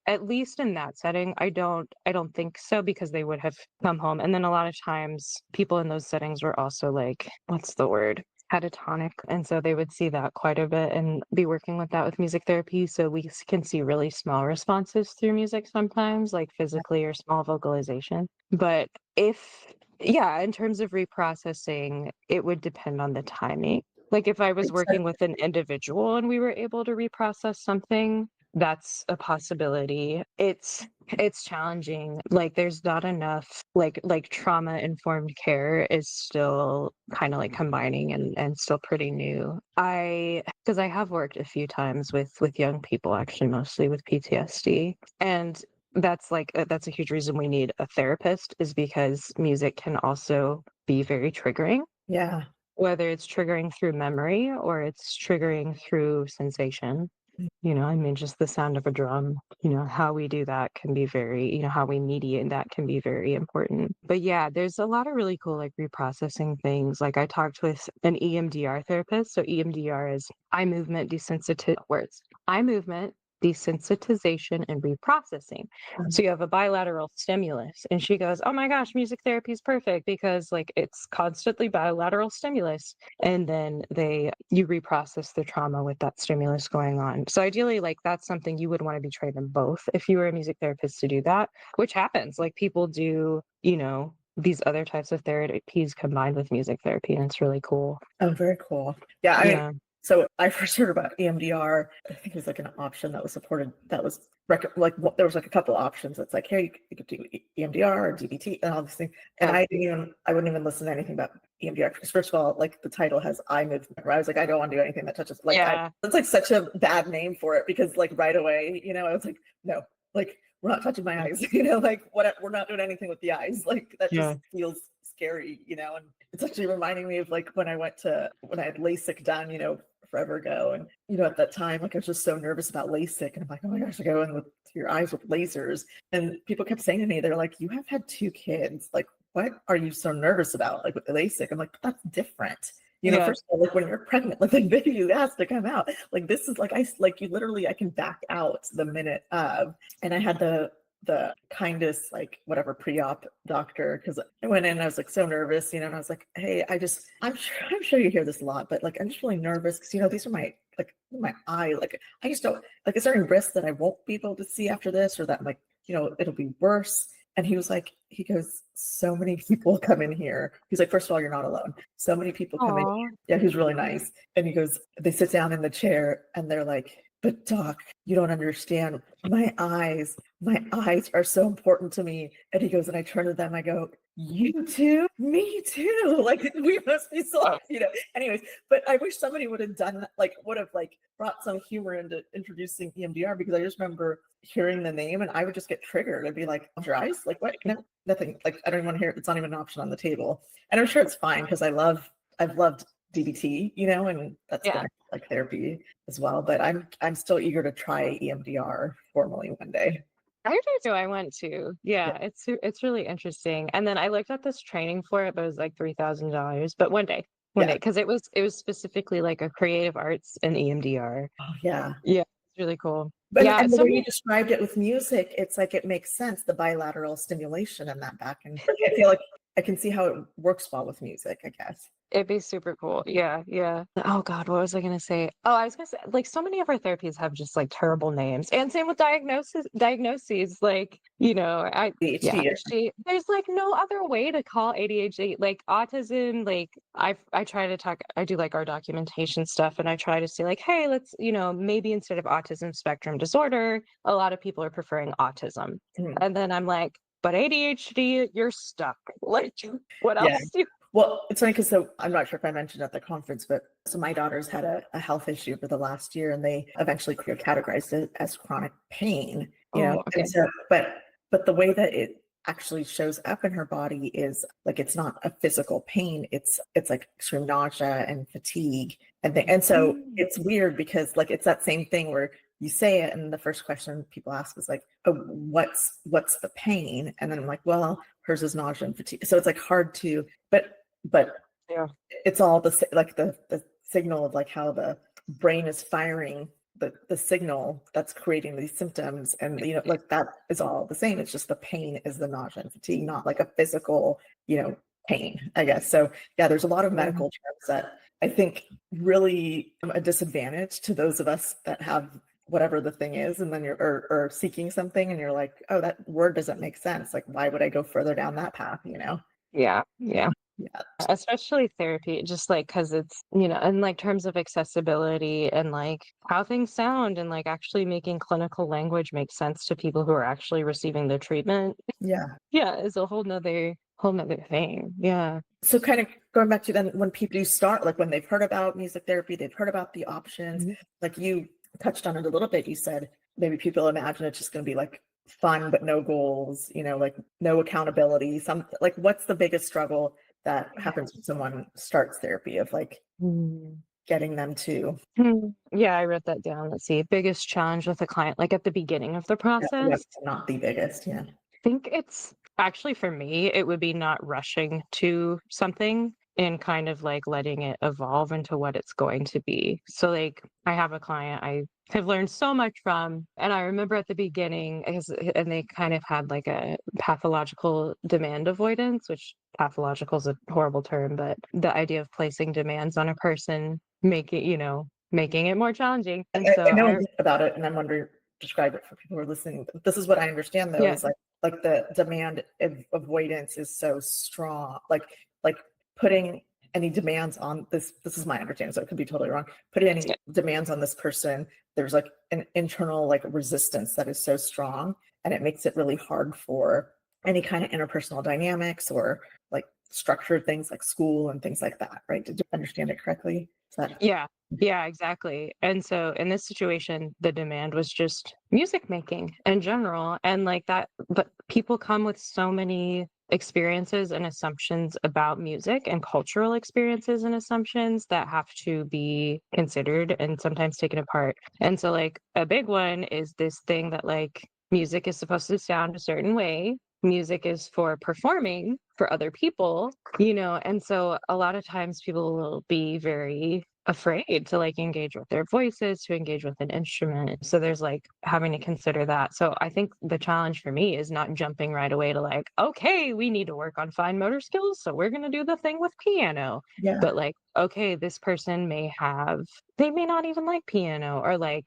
at least in that setting, I don't think so, because they would have come home. And then a lot of times people in those settings were also like, what's the word? Catatonic. And so they would see that quite a bit and be working with that with music therapy. So we can see really small responses through music sometimes, like physically or small vocalization. But if yeah, in terms of reprocessing, it would depend on the timing. Like if I was working with an individual and we were able to reprocess something, that's a possibility. It's challenging. Like there's not enough like trauma informed care is still kind of like combining and still pretty new. Because I have worked a few times with young people, actually mostly with PTSD, and that's a huge reason we need a therapist, is because music can also be very triggering, Yeah. whether it's triggering through memory or it's triggering through sensation. I mean, just the sound of a drum, how we do that can be very, how we mediate that can be very important. But yeah, there's a lot of really cool like reprocessing things. Like I talked with an EMDR therapist. So EMDR is eye movement eye movement desensitization and reprocessing. So you have a bilateral stimulus, and she goes, oh my gosh, music therapy is perfect because like it's constantly bilateral stimulus, and then you reprocess the trauma with that stimulus going on. So ideally, like that's something you would want to be trained in both if you were a music therapist to do that, which happens. Like people do, these other types of therapies combined with music therapy, and it's really cool. Oh, very cool. Yeah, I Yeah. mean, so I first heard about EMDR. I think it was like an option that was supported. That was there was like a couple options. It's like, hey, you could do EMDR or DBT and all these things. And I wouldn't even listen to anything about EMDR because first of all, like the title has eye movement. Right? I was like, I don't want to do anything that touches. Like, Yeah. it's like such a bad name for it because like right away, I was like, no, like we're not touching my eyes. Like we're not doing anything with the eyes. Like that just feels scary, and it's actually reminding me of like when I had LASIK done, forever ago. And, at that time, like I was just so nervous about LASIK. And I'm like, oh my gosh, I go in with your eyes with lasers. And people kept saying to me, they're like, you have had 2 kids. Like, what are you so nervous about? Like with the LASIK? I'm like, but that's different. First of all, like when you're pregnant, like the baby has to come out. Like this is like I can back out the minute of. And I had the kindest, like whatever pre-op doctor, because I went in and I was like so nervous, and I was like, hey, I'm sure you hear this a lot, but like I'm just really nervous because these are my eye, like I just don't like, is there any risk that I won't be able to see after this, or that like it'll be worse? And he goes, so many people come in here. He's like, first of all, you're not alone. So many people come in here. Yeah, he's really nice. And he goes, they sit down in the chair and they're like, but doc, you don't understand. My eyes are so important to me. And he goes, and I turn to them, I go, you too? Me too. Like we must be so, anyways, but I wish somebody would have done that, like would have like brought some humor into introducing EMDR, because I just remember hearing the name and I would just get triggered. I'd be like, your eyes? Like what? No, nothing. Like I don't even want to hear it. It's not even an option on the table. And I'm sure it's fine because I've loved DBT, and that's been like therapy as well. But I'm still eager to try EMDR formally one day. I do too. I went to. Yeah, it's really interesting. And then I looked at this training for it, but it was like $3,000. But one day, because it was specifically like a creative arts and EMDR. Oh yeah, yeah, it's really cool. But yeah, and the way you described it with music, it's like it makes sense, the bilateral stimulation in that back. And I feel like I can see how it works well with music, I guess. It'd be super cool. Yeah, yeah. Oh God, what was I gonna say? Oh, I was gonna say, like, so many of our therapies have just like terrible names, and same with diagnoses. Like, ADHD. There's like no other way to call ADHD. Like autism. Like I try to talk. I do like our documentation stuff, and I try to say like, hey, let's maybe instead of autism spectrum disorder, a lot of people are preferring autism, and then I'm like, but ADHD, you're stuck. Like, what else? Well, it's funny because I'm not sure if I mentioned at the conference, but so my daughter's had a health issue for the last year, and they eventually categorized it as chronic pain. Okay. And so, but the way that it actually shows up in her body is like it's not a physical pain; it's like extreme nausea and fatigue, and so it's weird because like it's that same thing where you say it, and the first question people ask is like, oh, what's the pain? And then I'm like, well, hers is nausea and fatigue. So it's like hard to, but it's all the signal of like how the brain is firing the signal that's creating these symptoms, and like that is all the same. It's just the pain is the nausea and fatigue, not like a physical pain, I guess. So yeah, there's a lot of medical terms that I think really a disadvantage to those of us that have whatever the thing is, and then you're or seeking something and you're like, oh, that word doesn't make sense. Like, why would I go further down that path? Yeah. Yeah. Yeah. Especially therapy, just like because it's, in like terms of accessibility and like how things sound and like actually making clinical language make sense to people who are actually receiving the treatment. Yeah. Yeah, is a whole nother thing. Yeah. So kind of going back to then when people do start, like when they've heard about music therapy, they've heard about the options, Mhm. like you touched on it a little bit. You said maybe people imagine it's just going to be like fun, but no goals, like no accountability. Like what's the biggest struggle that happens when someone starts therapy of like Mm. getting them to, Yeah, I wrote that down. Let's see. Biggest challenge with a client, like at the beginning of the yeah, process. not the biggest. Yeah. Think it's actually for me, it would be not rushing to something and kind of like letting it evolve into what it's going to be. So, like, I have a client I have learned so much from, and I remember at the beginning, and they kind of had like a pathological demand avoidance, which pathological is a horrible term, but the idea of placing demands on a person, making it more challenging. And I so, know a bit about it, and I'm wondering, describe it for people who are listening. This is what I understand though, yeah, is like the demand avoidance is so strong. Like putting any demands on this is my understanding, so it could be totally wrong. Putting any demands on this person, there's like an internal like resistance that is so strong, and it makes it really hard for any kind of interpersonal dynamics or like structured things like school and things like that, right? Did you understand it correctly? Is that yeah, yeah, exactly. And so in this situation, the demand was just music making in general. And like that, but people come with so many experiences and assumptions about music and cultural experiences and assumptions that have to be considered and sometimes taken apart. And so, like, a big one is this thing that like music is supposed to sound a certain way. Music is for performing for other people, and so a lot of times people will be very afraid to like engage with their voices, to engage with an instrument. So there's like having to consider that. So I think the challenge for me is not jumping right away to like, okay, we need to work on fine motor skills. So we're going to do the thing with piano. yeah. But like, okay, this person they may not even like piano, or like,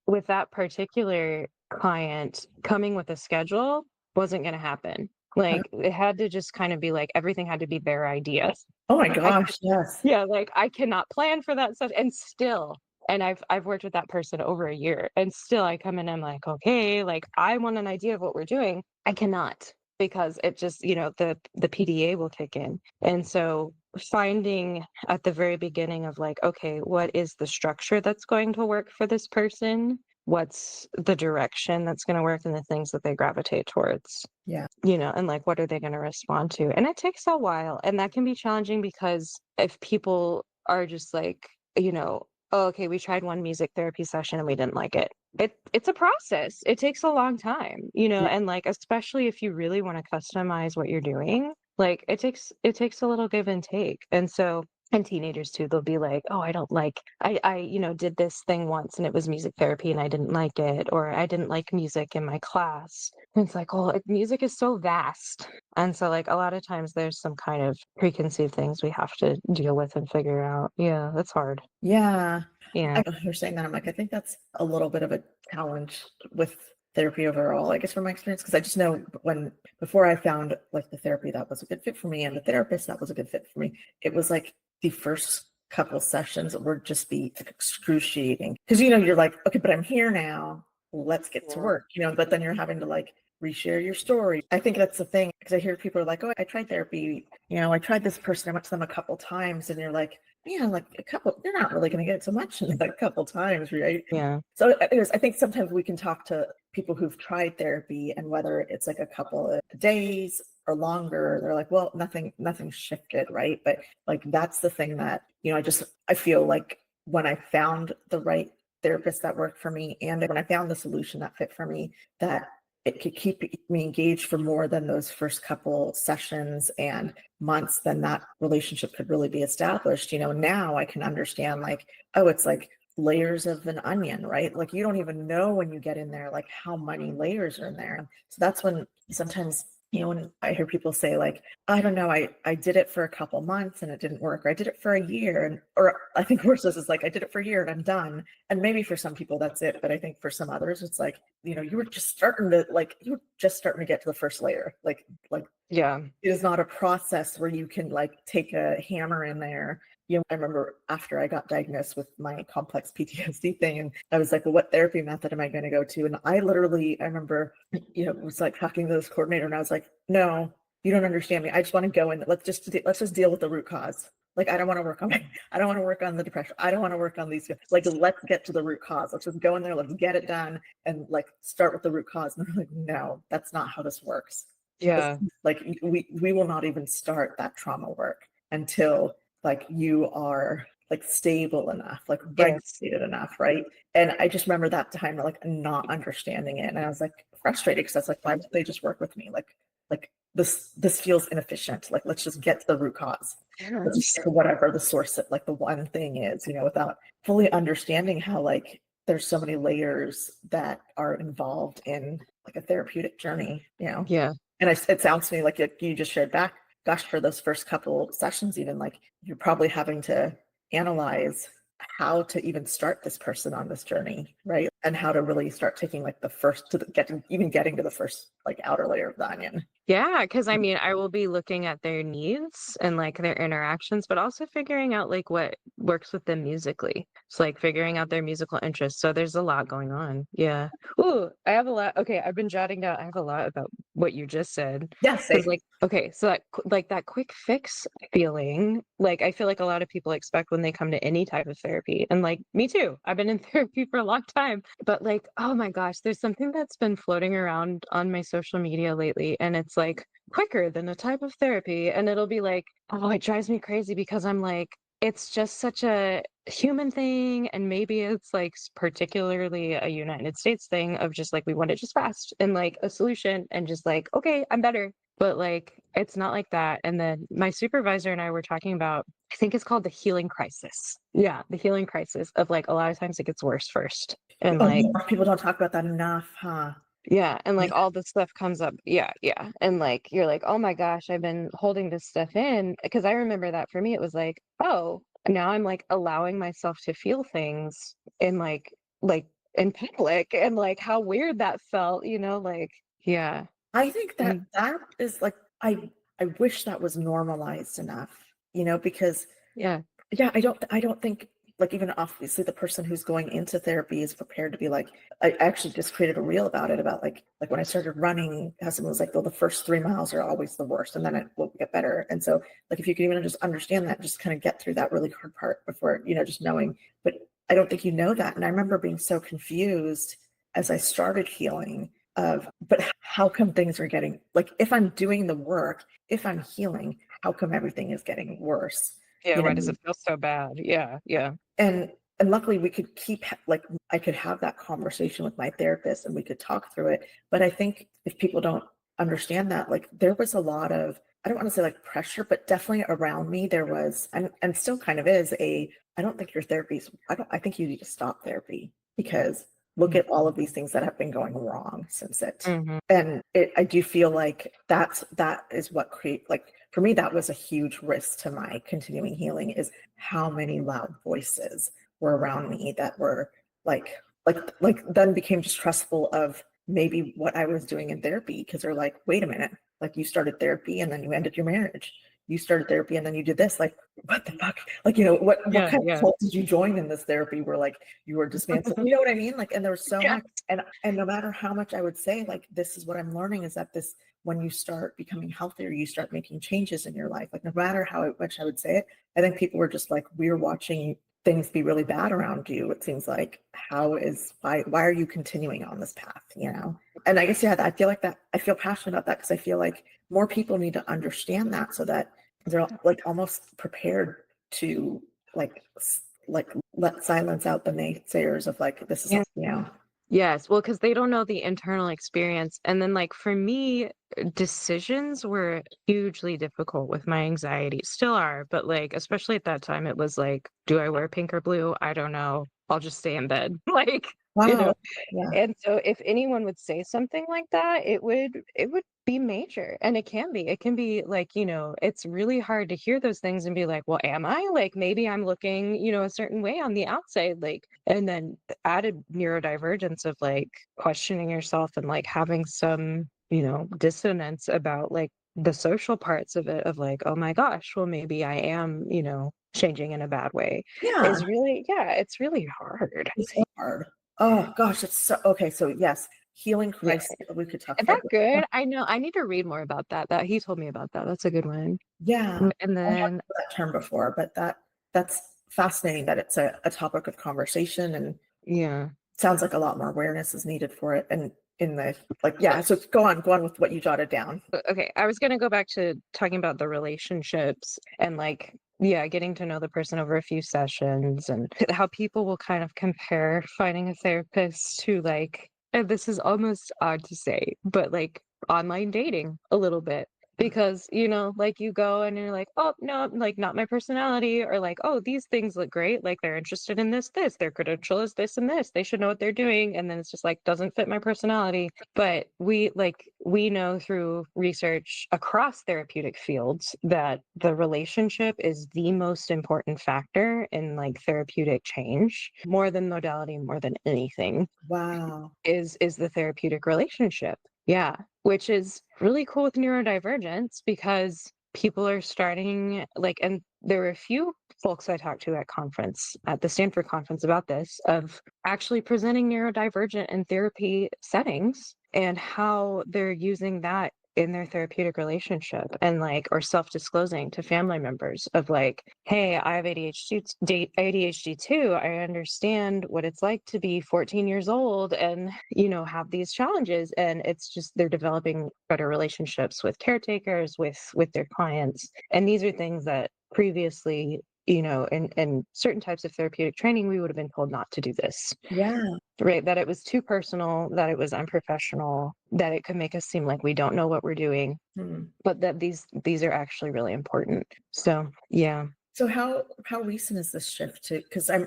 with that particular client coming with a schedule wasn't going to happen. Like, it had to just kind of be like everything had to be their idea. Oh my I gosh, yes. Yeah, like, I cannot plan for that stuff, and still, I've worked with that person over a year, and still I come in, I'm like, "Okay, like, I want an idea of what we're doing." I cannot, because it just, the PDA will kick in. And so finding at the very beginning of like, okay, what is the structure that's going to work for this person? What's the direction that's gonna work, and the things that they gravitate towards? Yeah. And like, what are they going to respond to? And it takes a while. And that can be challenging because if people are just like, "Oh, okay, we tried one music therapy session and we didn't like it. It's a process. It takes a long time, Yeah. and like, especially if you really want to customize what you're doing, like it takes a little give and take. And so, and teenagers too, they'll be like, "Oh, I don't like, did this thing once and it was music therapy and I didn't like it, or I didn't like music in my class." And it's like, oh, music is so vast. And so, like, a lot of times there's some kind of preconceived things we have to deal with and figure out. Yeah, that's hard. Yeah. Yeah. You're saying that, I'm like, I think that's a little bit of a challenge with therapy overall, I guess, from my experience, because I just know before I found like the therapy that was a good fit for me and the therapist that was a good fit for me, it was like the first couple sessions would just be excruciating because you're like, okay, but I'm here now. Let's get to Yeah. work, but then you're having to like reshare your story. I think that's the thing because I hear people are like, oh, I tried therapy. I tried this person. I went to them a couple times, and you're like, yeah, like a couple, you're not really going to get so much in a couple times, right? Yeah. So I think sometimes we can talk to people who've tried therapy, and whether it's like a couple of days or longer, they're like, well, nothing shifted, right? But like that's the thing that, I feel like when I found the right therapist that worked for me, and when I found the solution that fit for me, that it could keep me engaged for more than those first couple sessions and months, then that relationship could really be established. Now I can understand like, oh, it's like layers of an onion, right? Like you don't even know when you get in there, like how many layers are in there. So that's when sometimes, when I hear people say like, I don't know, I did it for a couple months and it didn't work, or I did it for a year, or I think worse is like, I did it for a year and I'm done. And maybe for some people that's it. But I think for some others, it's like you were just starting to get to the first layer. Like Yeah. it is not a process where you can like take a hammer in there. I remember after I got diagnosed with my complex PTSD thing, and I was like, well, what therapy method am I going to go to? And I remember, was like talking to this coordinator, and I was like, no, you don't understand me. I just want to go in. Let's just deal with the root cause. Like, I don't want to work on I don't want to work on the depression. I don't want to work on these. Like, let's get to the root cause. Let's just go in there. Let's get it done, and like start with the root cause. And they're like, no, that's not how this works. Yeah. Like we will not even start that trauma work until like you are like stable enough, like Yes. regulated enough, right? And I just remember that time like not understanding it, and I was like frustrated because I was like, why don't they just work with me? Like this feels inefficient. Like, let's just get to the root cause. Let's just Yes. get to whatever the source of like the one thing is, without fully understanding how like there's so many layers that are involved in like a therapeutic journey. Yeah. And it sounds to me like you just shared back, gosh, for those first couple sessions, even like you're probably having to analyze how to even start this person on this journey, right? And how to really start taking like the first getting to the first like outer layer of the onion. Yeah, because I mean, I will be looking at their needs and like their interactions, but also figuring out like what works with them musically. It's like figuring out their musical interests. So there's a lot going on. Yeah. Ooh, I have a lot. Okay, I've been jotting down. I have a lot about what you just said. Yeah, same. Because like, okay, so like that quick fix feeling, like I feel like a lot of people expect when they come to any type of therapy. And like me too. I've been in therapy for a long time. But like, oh my gosh, there's something that's been floating around on my social media lately, and it's like quicker than a type of therapy. And it'll be like, oh, it drives me crazy because I'm like, it's just such a human thing. And maybe it's like particularly a United States thing of just like, we want it just fast and like a solution and just like, okay, I'm better. But like, it's not like that. And then my supervisor and I were talking about, I think it's called the healing crisis. Yeah, the healing crisis of like, a lot of times it gets worse first. And Oh, like, people don't talk about that enough, huh? yeah, and Yeah. like all this stuff comes up. Yeah, yeah. And like you're like, "Oh my gosh, I've been holding this stuff in." Because I remember that for me it was like, "Oh, now I'm like allowing myself to feel things in like in public," and like how weird that felt, like yeah. I think that And that is like I wish that was normalized enough, because yeah. yeah, I don't think like even obviously the person who's going into therapy is prepared to be like, I actually just created a reel about it, about like when I started running, how someone was like, well, the first 3 miles are always the worst and then it will get better. And so like if you can even just understand that, just kind of get through that really hard part before, just knowing. But I don't think you know that. And I remember being so confused as I started healing but how come things are getting like, if I'm doing the work, if I'm healing, how come everything is getting worse? Yeah, You why does know, it feel so bad? Yeah, yeah. and and luckily we could like I could have that conversation with my therapist and we could talk through it. But I think if people don't understand that, like there was a lot of, I don't want to say like pressure, but definitely around me there was, and still kind of is, I don't think your therapy's, I think you need to stop therapy because look at all of these things that have been going wrong since it. Mm-hmm. And I do feel like that is what create, like for me that was a huge risk to my continuing healing, is how many loud voices were around me that were like then became distrustful of maybe what I was doing in therapy, because they're like, wait a minute, like you started therapy and then you ended your marriage. You started therapy and then you did this. Like, what the fuck? Like, what Yeah, kind of yeah. cult did you join in this therapy where like you were dismantling? You know what I mean? Like, and there was so Yeah. much, and no matter how much I would say, like, this is what I'm learning, is that this, when you start becoming healthier, you start making changes in your life. Like, no matter how much I would say it, I think people were just like, we're watching things be really bad around you. It seems like, why are you continuing on this path? And I guess, yeah, I feel like that, I feel passionate about that because I feel like more people need to understand that, so that they're like almost prepared to like let silence out the naysayers of like, this is, Yeah. Yes, well, because they don't know the internal experience. And then, like, for me, decisions were hugely difficult with my anxiety. Still are, but like, especially at that time, it was like, do I wear pink or blue? I don't know. I'll just stay in bed. Like, you Wow. know? Yeah. And so if anyone would say something like that, it would be major. And it can be like, it's really hard to hear those things and be like, well, am I? Like maybe I'm looking, a certain way on the outside, like, and then added neurodivergence of like questioning yourself and like having some, dissonance about like the social parts of it of like, oh my gosh, well maybe I am, changing in a bad way Yeah. is really, yeah, it's really hard. It's so hard. Oh gosh, it's so okay. So yes, healing Yeah. crisis. We could talk Is about that good? I know, I need to read more about that. That he told me about that. That's a good one. yeah. And I haven't then heard that term before, but that's fascinating that it's a topic of conversation and yeah. sounds like a lot more awareness is needed for it. And in the like, yeah, so go on with what you jotted down. Okay, I was gonna go back to talking about the relationships and like, yeah, getting to know the person over a few sessions and how people will kind of compare finding a therapist to like, and this is almost odd to say, but like online dating a little bit. Because, like you go and you're like, oh, no, like not my personality, or like, oh, these things look great. Like they're interested in this, their credential is this and this, they should know what they're doing. And then it's just like, doesn't fit my personality. But we know through research across therapeutic fields that the relationship is the most important factor in like therapeutic change, more than modality, more than anything, Wow. is the therapeutic relationship. Yeah, which is really cool with neurodivergence because people are starting like, and there were a few folks I talked to at the Stanford conference about this, of actually presenting neurodivergent in therapy settings and how they're using that in their therapeutic relationship and like, or self-disclosing to family members of like, hey, I have ADHD too. I understand what it's like to be 14 years old and, have these challenges. And it's just, they're developing better relationships with caretakers, with their clients. And these are things that previously, in certain types of therapeutic training, we would have been told not to do this. Yeah. Right, that it was too personal, that it was unprofessional, that it could make us seem like we don't know what we're doing, Hmm. but that these are actually really important. So, yeah. So how recent is this shift to? Because I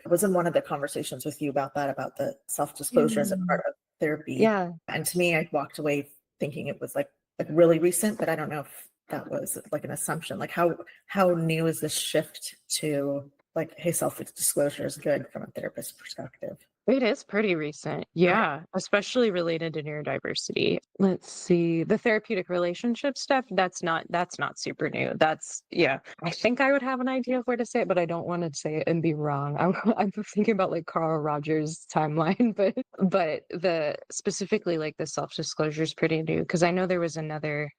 was in one of the conversations with you about that, about the self-disclosure as a Yeah. part of therapy. Yeah. And to me, I walked away thinking it was like really recent, but I don't know if that was like an assumption. Like how new is this shift to like, hey, self-disclosure is good from a therapist perspective? It is pretty recent. Okay. Yeah, especially related to neurodiversity. Let's see. The therapeutic relationship stuff, that's not super new. That's, yeah. I think I would have an idea of where to say it, but I don't want to say it and be wrong. I'm thinking about like Carl Rogers' timeline, but the specifically like the self-disclosure is pretty new because I know there was another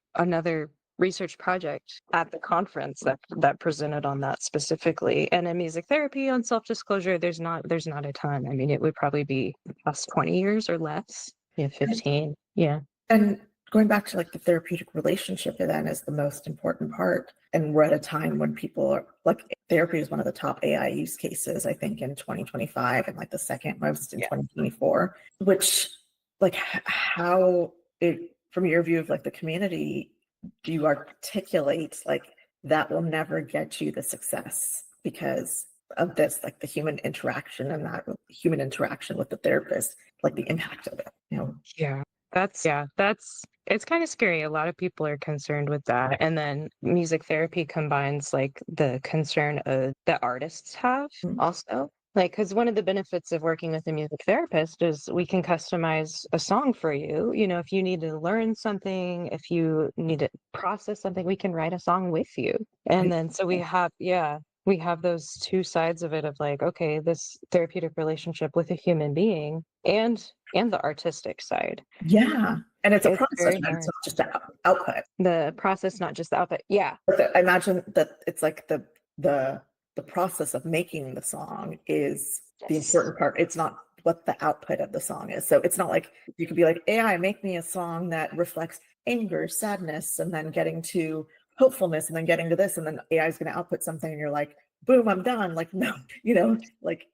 research project at the conference that presented on that specifically. And in music therapy on self-disclosure, there's not a ton. I mean, it would probably be the past 20 years or less. Yeah, 15. Yeah. And going back to like the therapeutic relationship then is the most important part. And we're at a time when people are like, therapy is one of the top AI use cases, I think, in 2025 and like the second most in Yeah. 2024, which like how it, from your view of like the community, do you articulate like that will never get you the success because of this, like the human interaction and that human interaction with the therapist, like the impact of it, you know? Yeah. That's it's kind of scary. A lot of people are concerned with that. And then music therapy combines like the concern of that artists have Mm. also. Like, because one of the benefits of working with a music therapist is we can customize a song for you. If you need to learn something, if you need to process something, we can write a song with you. And then so we have those two sides of it of like, okay, this therapeutic relationship with a human being and the artistic side. Yeah. And it's a It's process, very right? It's hard. not just an output. The process, not just the output. Yeah. I imagine that it's like the process of making the song is the Yes. important part. It's not what the output of the song is. So it's not like you could be like, AI, make me a song that reflects anger, sadness, and then getting to hopefulness, and then getting to this, and then AI is going to output something, and you're like, boom, I'm done. Like, no, like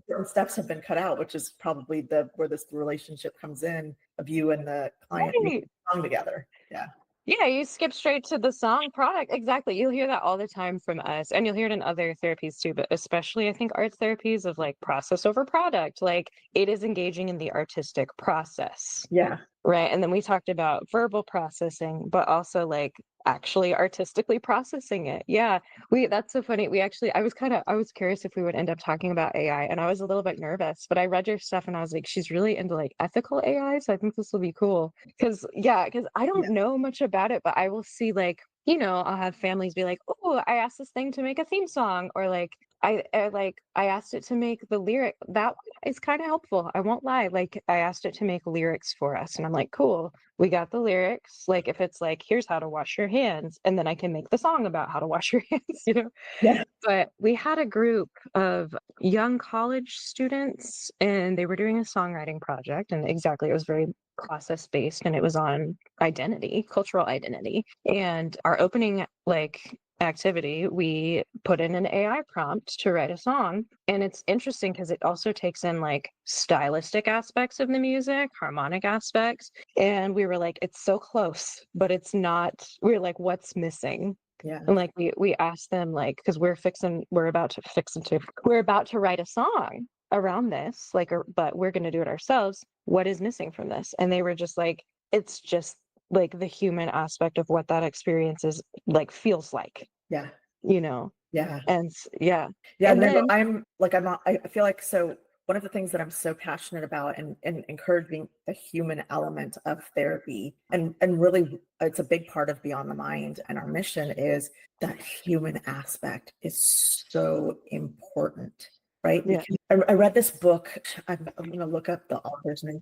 certain steps have been cut out, which is probably where this relationship comes in of you and the client making Right. a song together. Yeah. Yeah, you skip straight to the song product. Exactly. You'll hear that all the time from us. And you'll hear it in other therapies too, but especially I think art therapies of like process over product. Like it is engaging in the artistic process. Yeah. Right. And then we talked about verbal processing, but also like actually artistically processing it. Yeah. That's so funny. I was curious if we would end up talking about AI and I was a little bit nervous, but I read your stuff and I was like, she's really into like ethical AI. So I think this will be cool. Cause I Yeah. don't know much about it, but I will see like, you know, I'll have families be like, oh, I asked this thing to make a theme song or like, I asked it to make the lyric. That is kind of helpful. I won't lie. Like I asked it to make lyrics for us and I'm like, cool, we got the lyrics. Like if it's like, here's how to wash your hands, and then I can make the song about how to wash your hands, you know? Yeah. But we had a group of young college students and they were doing a songwriting project and exactly it was very process based and it was on identity, cultural identity. And our opening like activity, we put in an AI prompt to write a song. And it's interesting because it also takes in like stylistic aspects of the music, harmonic aspects. And we were like, it's so close, but it's not, we were like, what's missing? Yeah. And like we asked them like because we're about to write a song around this but we're going to do it ourselves. What is missing from this? And they were just like it's just like the human aspect of what that experience is like feels like, Yeah. you know. Yeah. And yeah. Yeah, And no, then I feel like so one of the things that I'm so passionate about and encouraging the human element of therapy and really it's a big part of Beyond the Mind and our mission is that human aspect is so important, right? yeah. Because I read this book. I'm going to look up the author's name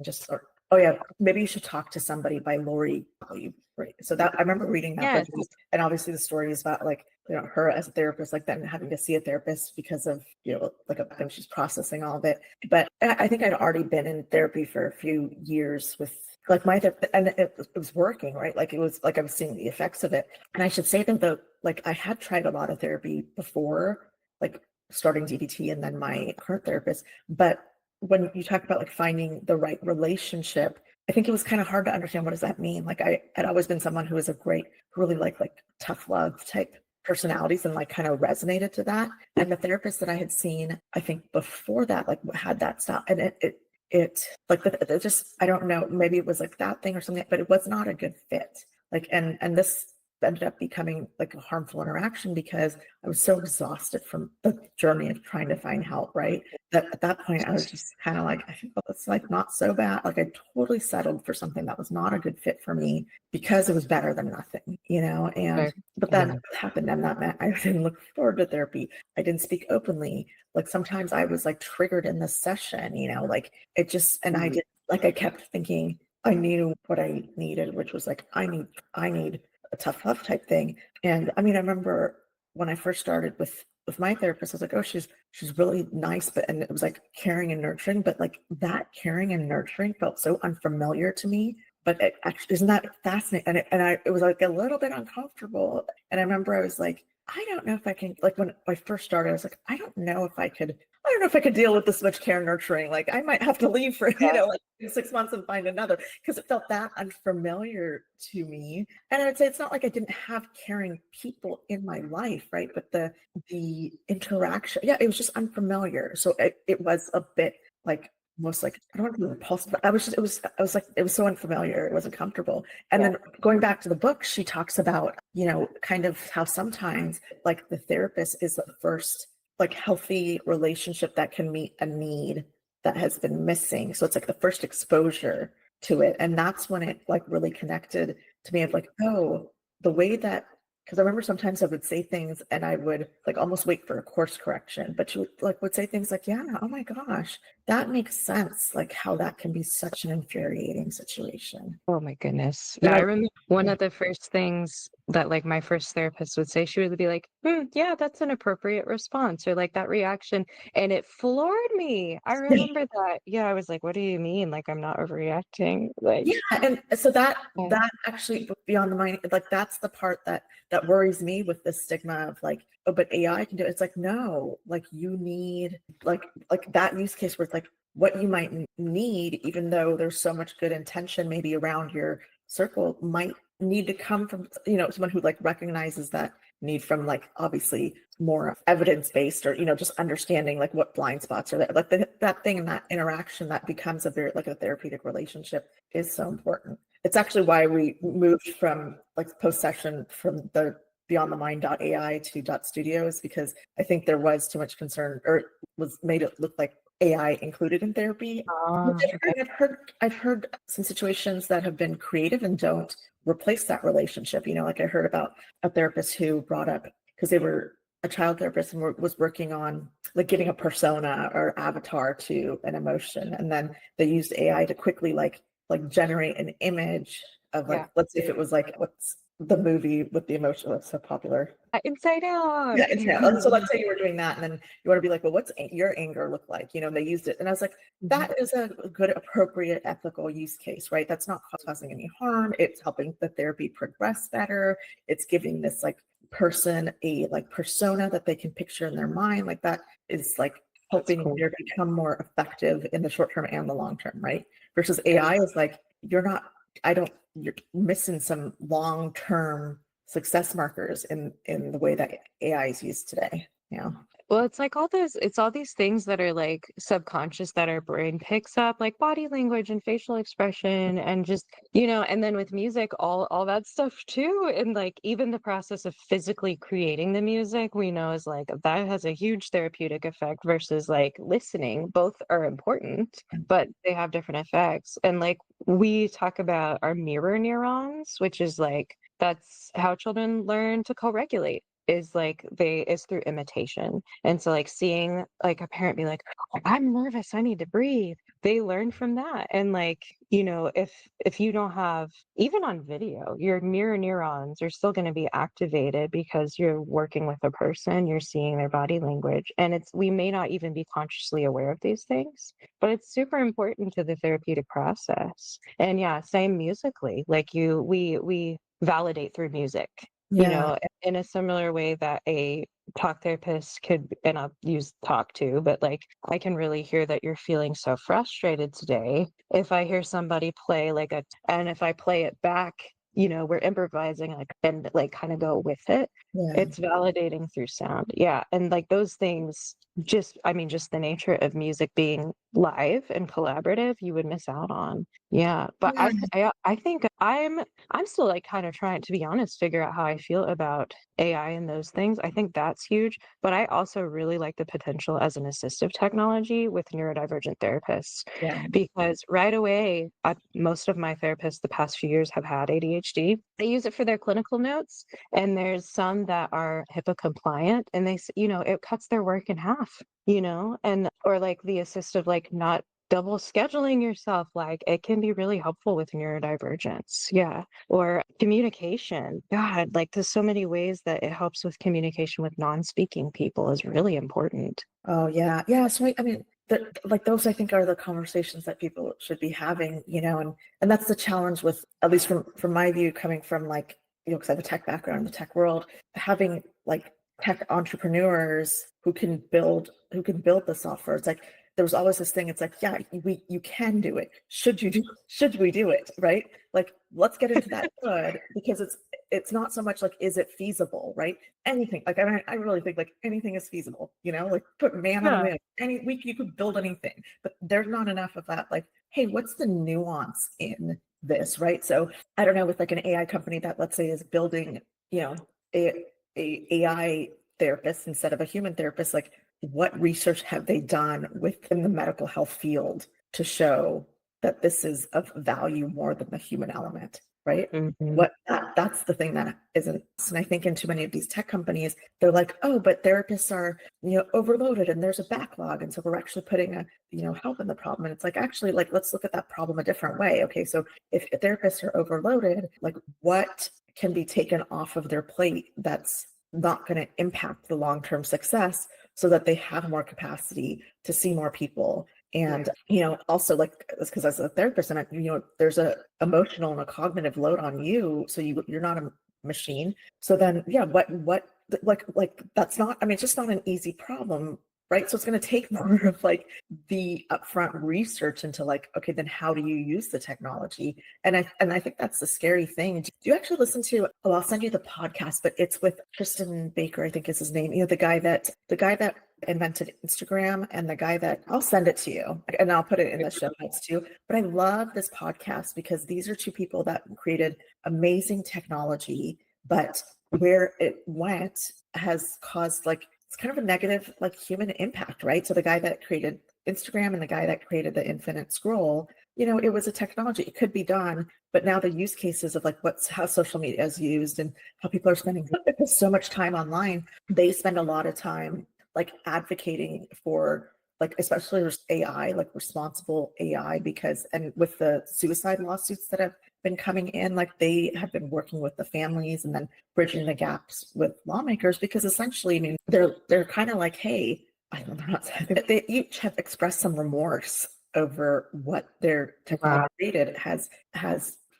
oh yeah, maybe you should talk to somebody by Lori. Right. So that I remember reading that book, Yes. and obviously the story is about like her as a therapist, like then having to see a therapist because of like a thing she's processing all of it. But I think I'd already been in therapy for a few years with like my therapist, and it was working, right? Like it was like I was seeing the effects of it. And I should say that though, like I had tried a lot of therapy before, like starting DBT and then my current therapist, but when you talk about like finding the right relationship, I think it was kind of hard to understand what does that mean. Like I had always been someone who was really like tough love type personalities and like kind of resonated to that. And the therapist that I had seen, I think before that, like had that style, and it like it just I don't know, maybe it was like that thing or something, but it was not a good fit. Like and this ended up becoming like a harmful interaction because I was so exhausted from the journey of trying to find help, right? That at that point I was just kind of like, I think, well, it's like not so bad. Like I totally settled for something that was not a good fit for me because it was better than nothing, and but then what happened and that meant I didn't look forward to therapy. I didn't speak openly. Like sometimes I was like triggered in the session, like it just and I did like I kept thinking I knew what I needed, which was like I need a tough love type thing. And I mean, I remember when I first started with my therapist, I was like, oh, she's really nice, but and it was like caring and nurturing, but like that caring and nurturing felt so unfamiliar to me. But it actually isn't that fascinating? It was like a little bit uncomfortable. And I remember I was like, I don't know if I can like when I first started, I was like, I don't know if I could deal with this much care and nurturing. Like I might have to leave for, like 6 months and find another because it felt that unfamiliar to me. And I would say it's not like I didn't have caring people in my life, right? But the interaction, yeah, it was just unfamiliar. So it was a bit like almost like I don't want to be repulsive, but I was like it was so unfamiliar, it wasn't comfortable. And then going back to the book, she talks about, kind of how sometimes like the therapist is the first like healthy relationship that can meet a need that has been missing. So it's like the first exposure to it. And that's when it like really connected to me of like, oh, the way that because I remember sometimes I would say things and I would like almost wait for a course correction, but she would say things like, yeah, oh my gosh, that makes sense. Like how that can be such an infuriating situation. Oh my goodness. And I I, remember one of the first things that like my first therapist would say, she would be like, yeah, that's an appropriate response or like that reaction. And it floored me. I remember that. Yeah, I was like, what do you mean? Like I'm not overreacting. Like yeah, and so that actually Beyond the Mind, like that's the part that worries me with the stigma of like, oh, but AI can do it. It's like, no, like you need like that use case where it's like what you might need, even though there's so much good intention maybe around your circle, might need to come from, someone who like recognizes that need from like obviously more evidence-based, or, just understanding like what blind spots are there. Like that thing and that interaction that becomes a very like a therapeutic relationship is so important. It's actually why we moved from like post-session from the beyondthemind.ai to .studios, because I think there was too much concern, or was made it look like AI included in therapy. Okay. I've heard some situations that have been creative and don't replace that relationship. Like I heard about a therapist who brought up, because they were a child therapist and was working on like giving a persona or avatar to an emotion, and then they used AI to quickly like generate an image of like, Yeah. let's say if it was like, what's the movie with the emotion that's so popular? Inside Out. Yeah, so let's say you were doing that, and then you want to be like, well, what's your anger look like? They used it, and I was like, that is a good, appropriate, ethical use case, right? That's not causing any harm. It's helping the therapy progress better. It's giving this like person a like persona that they can picture in their mind. Like that is like helping Cool. them become more effective in the short term and the long term, right? Versus AI is like, you're missing some long term success markers in the way that AI is used today. Yeah. Well, it's like all these things that are like subconscious that our brain picks up, like body language and facial expression, and just, and then with music, all that stuff too. And like even the process of physically creating the music, we know is like that has a huge therapeutic effect versus like listening. Both are important, but they have different effects. And like we talk about our mirror neurons, which is like that's how children learn to co-regulate, is through imitation. And so like seeing like a parent be like, "Oh, I'm nervous, I need to breathe," they learn from that. And like, if you don't have, even on video, your mirror neurons are still going to be activated because you're working with a person, you're seeing their body language, and we may not even be consciously aware of these things, but it's super important to the therapeutic process. And yeah, same musically, like we validate through music, Yeah. in a similar way that a talk therapist could, and I'll use talk too, but like I can really hear that you're feeling so frustrated today. If I hear somebody play and if I play it back, we're improvising like and like kind of go with it. Yeah. It's validating through sound. Yeah. And like those things, just the nature of music being live and collaborative, you would miss out on. Yeah. But Yeah. I think I'm still like kind of trying, to be honest, figure out how I feel about AI and those things. I think that's huge, but I also really like the potential as an assistive technology with neurodivergent therapists, Yeah. because right away, most of my therapists the past few years have had ADHD. They use it for their clinical notes, and there's some that are HIPAA compliant, and it cuts their work in half, and or like the assistive, like not double scheduling yourself, like it can be really helpful with neurodivergence. Yeah. Or communication, god, like there's so many ways that it helps with communication with non-speaking people is really important. Oh yeah. Yeah. So I mean, like those I think are the conversations that people should be having, and that's the challenge with, at least from my view, coming from like, because I have a tech background in the tech world, having like tech entrepreneurs who can build the software. It's like there was always this thing. It's like, yeah, you can do it. Should we do it? Right? Like, let's get into that good, because it's not so much like, is it feasible, right? Anything, like I really think like anything is feasible, like put man on the Yeah. moon, you could build anything, but there's not enough of that. Like, hey, what's the nuance in this, right? So I don't know, with like an AI company that, let's say, is building, a AI therapist instead of a human therapist, like what research have they done within the medical health field to show that this is of value more than the human element, right? Mm-hmm. That's the thing that isn't. And I think in too many of these tech companies, they're like, oh, but therapists are, overloaded and there's a backlog. And so we're actually putting help in the problem. And it's like, actually, like, let's look at that problem a different way. Okay. So if therapists are overloaded, like what can be taken off of their plate that's not going to impact the long-term success, so that they have more capacity to see more people. And, also like, because as a therapist, and there's a emotional and a cognitive load on you. So you're not a machine. So then, yeah, what, like, that's not, I mean, it's just not an easy problem right? So it's going to take more of like the upfront research into like, okay, then how do you use the technology? And I think that's the scary thing. Do you actually listen to, oh, I'll send you the podcast, but it's with Tristan Baker, I think is his name, the guy that invented Instagram, and the guy that, I'll send it to you and I'll put it in the show notes too. But I love this podcast because these are two people that created amazing technology, but where it went has caused like, it's kind of a negative like human impact, right? So the guy that created Instagram and the guy that created the infinite scroll, it was a technology. It could be done, but now the use cases of like how social media is used and how people are spending so much time online, they spend a lot of time like advocating for like, especially AI, like responsible AI, because, and with the suicide lawsuits that have been coming in, like they have been working with the families and then bridging the gaps with lawmakers, because essentially, I mean, they're kind of like, hey, I don't know, they each have expressed some remorse over what their technology created has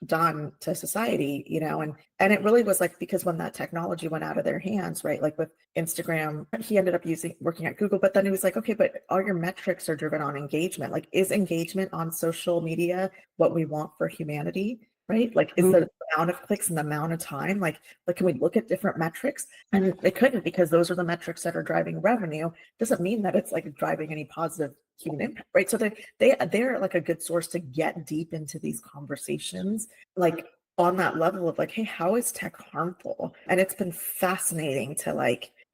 done to society, and it really was like, because when that technology went out of their hands, right, like with Instagram, he ended up working at Google, but then he was like, okay, but all your metrics are driven on engagement. Like, is engagement on social media what we want for humanity? Right? Like, is the amount of clicks and the amount of time, like can we look at different metrics? And they couldn't, because those are the metrics that are driving revenue. Doesn't mean that it's like driving any positive human impact, right? So they're like a good source to get deep into these conversations, like on that level of like, hey, how is tech harmful? And it's been fascinating to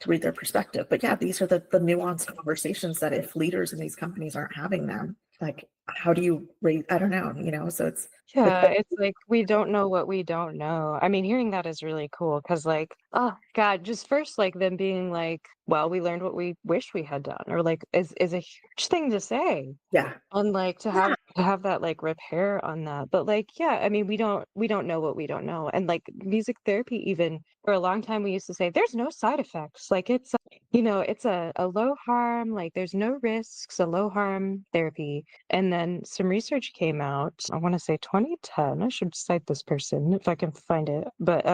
read their perspective. But yeah, these are the nuanced conversations that if leaders in these companies aren't having them, like, how do you rate? I don't know, so it's Yeah, it's like we don't know what we don't know. I mean, hearing that is really cool because, like, oh God, just first, like, them being like, well, we learned what we wish we had done, or like, is a huge thing to say. yeah, And like to have that like repair on that. But like, yeah, I mean, we don't know what we don't know. And like music therapy, even for a long time we used to say there's no side effects. Like it's a low harm, like there's no risks, a low harm therapy. And then some research came out, I want to say 2010. I should cite this person if I can find it. But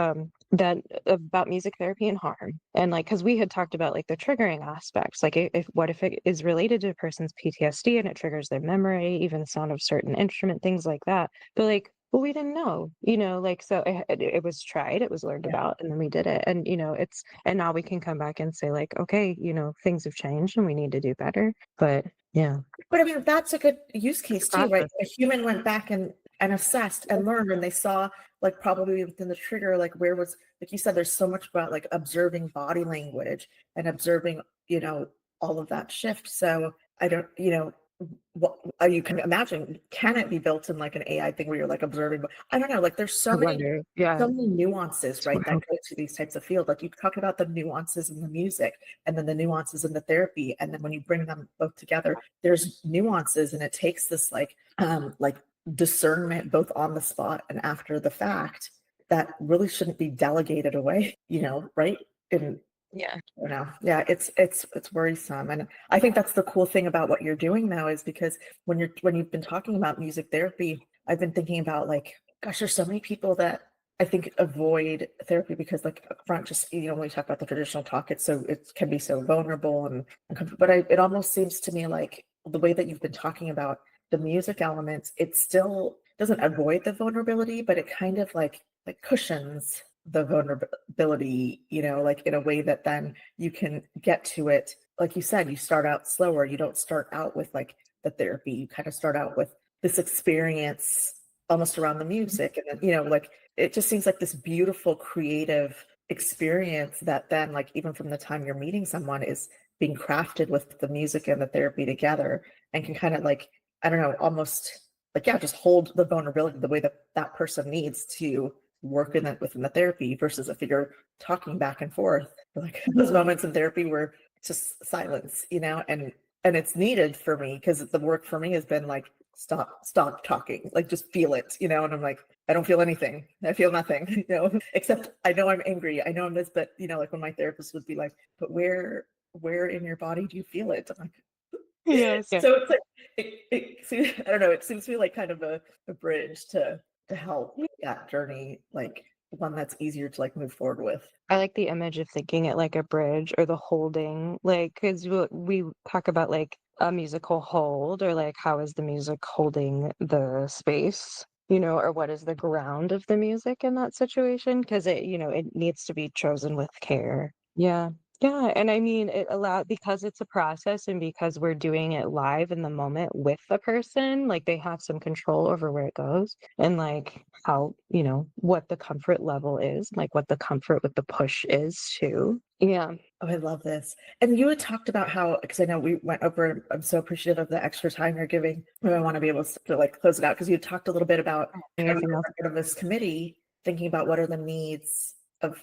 that about music therapy and harm. And like, because we had talked about like the triggering aspects, like what if it is related to a person's PTSD and it triggers their memory, even the sound of certain instrument, things like that. But like, well, we didn't know, like, so it was tried, it was learned about, and then we did it. And and now we can come back and say like, okay, things have changed and we need to do better. But yeah, but I mean, that's a good use case too, right? process. A human went back and assessed and learned, and they saw like probably within the trigger, like where was, like you said, there's so much about like observing body language and observing, all of that shift. So I don't, what you can imagine, can it be built in like an AI thing where you're like observing? But I don't know, like there's I wonder, yeah, so many nuances, it's right, that wild. go to these types of fields. Like you talk about the nuances in the music and then the nuances in the therapy. And then when you bring them both together, there's nuances, and it takes this like discernment both on the spot and after the fact that really shouldn't be delegated away, right? And Yeah. yeah, it's worrisome. And I think that's the cool thing about what you're doing now, is because when you've been talking about music therapy, I've been thinking about like, gosh, there's so many people that I think avoid therapy because like upfront, just when we talk about the traditional talk, it can be so vulnerable but it almost seems to me like the way that you've been talking about the music elements, it still doesn't avoid the vulnerability, but it kind of like cushions the vulnerability, like in a way that then you can get to it. Like you said, you start out slower. You don't start out with like the therapy. You kind of start out with this experience almost around the music. And then, like it just seems like this beautiful creative experience that then like even from the time you're meeting someone is being crafted with the music and the therapy together, and can kind of like, I don't know, almost like, yeah, just hold the vulnerability the way that that person needs to work within the therapy, versus if you're talking back and forth. Like those moments in therapy where it's just silence, and it's needed for me, because the work for me has been like, stop talking, like just feel it, and I'm like, I don't feel anything. I feel nothing, except I know I'm angry. I know I'm this, but like when my therapist would be like, but where in your body do you feel it? I'm like, Yes. Yeah. so it's like I don't know, it seems to be like kind of a bridge to help that journey like one that's easier to like move forward with. I like the image of thinking it like a bridge or the holding, like, because we talk about like a musical hold or like how is the music holding the space, or what is the ground of the music in that situation? Because it needs to be chosen with care. Yeah. Yeah. And I mean, because it's a process and because we're doing it live in the moment with the person, like they have some control over where it goes and like how, what the comfort level is, like what the comfort with the push is too. Yeah. Oh, I love this. And you had talked about how, because I know we went over, I'm so appreciative of the extra time you're giving. And I want to be able to like close it out because you had talked a little bit about how Anything you're else? part of this committee thinking about what are the needs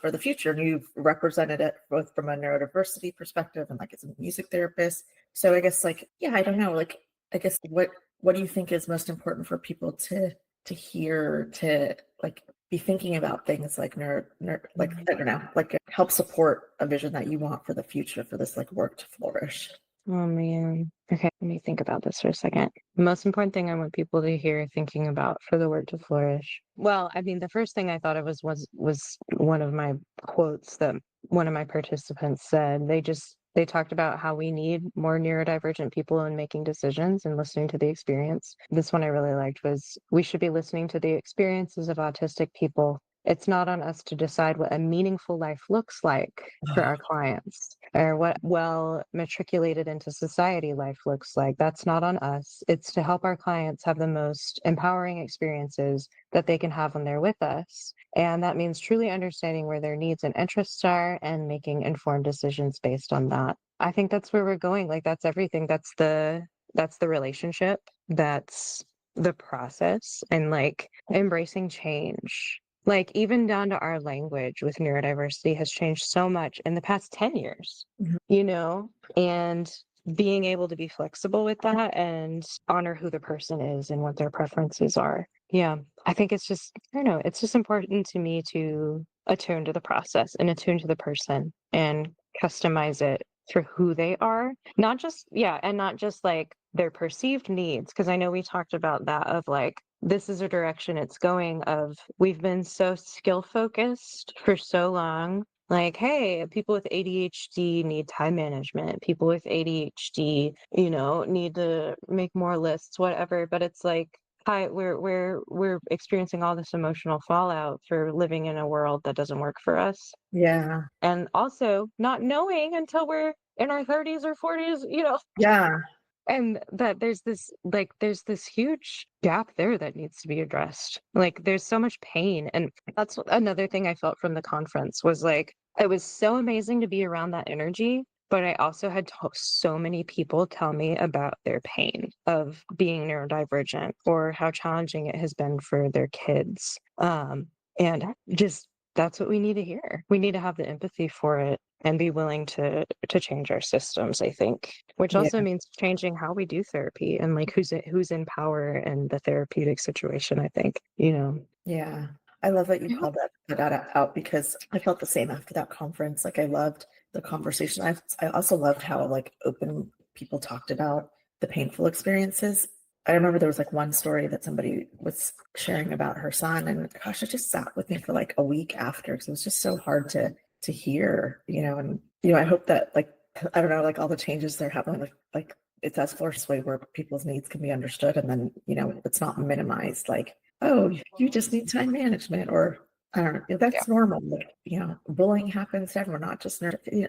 for the future. And you've represented it both from a neurodiversity perspective and like as a music therapist. So I guess like, yeah, I don't know, like, I guess what do you think is most important for people to hear, to like be thinking about things like like I don't know, like help support a vision that you want for the future for this like work to flourish. Oh man. Okay, let me think about this for a second. The most important thing I want people to hear thinking about for the word to flourish. Well, I mean, the first thing I thought of was one of my quotes that one of my participants said. They talked about how we need more neurodivergent people in making decisions and listening to the experience. This one I really liked was we should be listening to the experiences of autistic people. It's not on us to decide what a meaningful life looks like for our clients or what well matriculated into society life looks like. That's not on us. It's to help our clients have the most empowering experiences that they can have when they're with us. And that means truly understanding where their needs and interests are and making informed decisions based on that. I think that's where we're going. Like that's everything. That's the relationship. That's the process and like embracing change. Like even down to our language with neurodiversity has changed so much in the past 10 years, Mhm. and being able to be flexible with that and honor who the person is and what their preferences are. Yeah, I think it's just, I don't know, it's just important to me to attune to the process and attune to the person and customize it for who they are. Not just, yeah, and not just like their perceived needs. Cause I know we talked about that of like, this is a direction it's going of we've been so skill focused for so long, like hey, people with ADHD need time management, people with ADHD need to make more lists, whatever, but it's like hi, we're experiencing all this emotional fallout for living in a world that doesn't work for us Yeah. and also not knowing until we're in our 30s or 40s, Yeah. and that there's this huge gap there that needs to be addressed. Like there's so much pain. And that's another thing I felt from the conference was like it was so amazing to be around that energy. But I also had so many people tell me about their pain of being neurodivergent or how challenging it has been for their kids. And just that's what we need to hear. We need to have the empathy for it and be willing to change our systems, I think, which Yeah. also means changing how we do therapy and like who's in power in the therapeutic situation, I think, Yeah. I love that you Mhm. called that out because I felt the same after that conference. Like I loved the conversation. I also loved how like open people talked about the painful experiences. I remember there was like one story that somebody was sharing about her son, and gosh, it just sat with me for like a week after because it was just so hard to hear, and I hope that like I don't know, like all the changes they're happening, like it's as flourished way where people's needs can be understood and then it's not minimized like, oh, you just need time management, or I don't know, Yeah. that's normal. Like, bullying happens to everyone, not just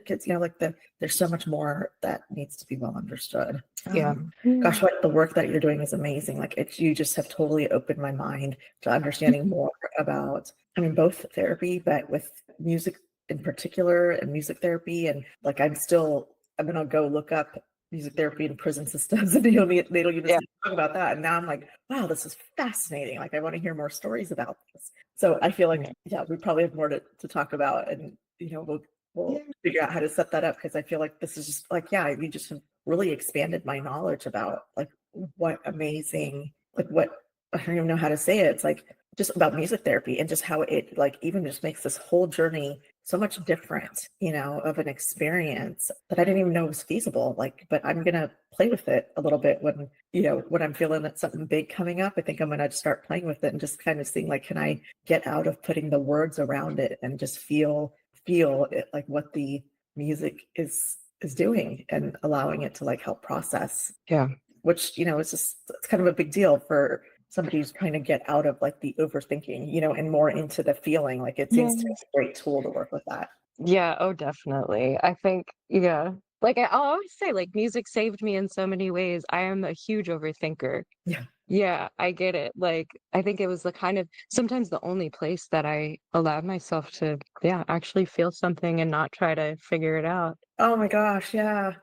kids, like there's so much more that needs to be well understood. Yeah. Gosh, what the work that you're doing is amazing. Like you just have totally opened my mind to understanding more about, I mean, both therapy, but with music in particular and music therapy. And like, I'm going to go look up music therapy in prison systems and they don't even Yeah. talk about that. And now I'm like, wow, this is fascinating. Like I want to hear more stories about this. So I feel like, yeah, we probably have more to talk about, and we'll figure out how to set that up because I feel like this is just like, yeah, you just have really expanded my knowledge about like what amazing, like what I don't even know how to say it. It's like just about music therapy and just how it like even just makes this whole journey so much different, of an experience that I didn't even know was feasible. Like, but I'm gonna play with it a little bit when I'm feeling that something big coming up. I think I'm gonna start playing with it and just kind of seeing like, can I get out of putting the words around it and just feel it, like what the music is doing and allowing it to like help process, Yeah. which, it's kind of a big deal for somebody who's trying to get out of like the overthinking, and more into the feeling. Like it seems to be a great tool to work with that. Yeah, oh, definitely. I think, yeah. Like I'll always say, like, music saved me in so many ways. I am a huge overthinker. Yeah. Yeah, I get it. Like, I think it was the kind of sometimes the only place that I allowed myself to, yeah, actually feel something and not try to figure it out. Oh my gosh. Yeah.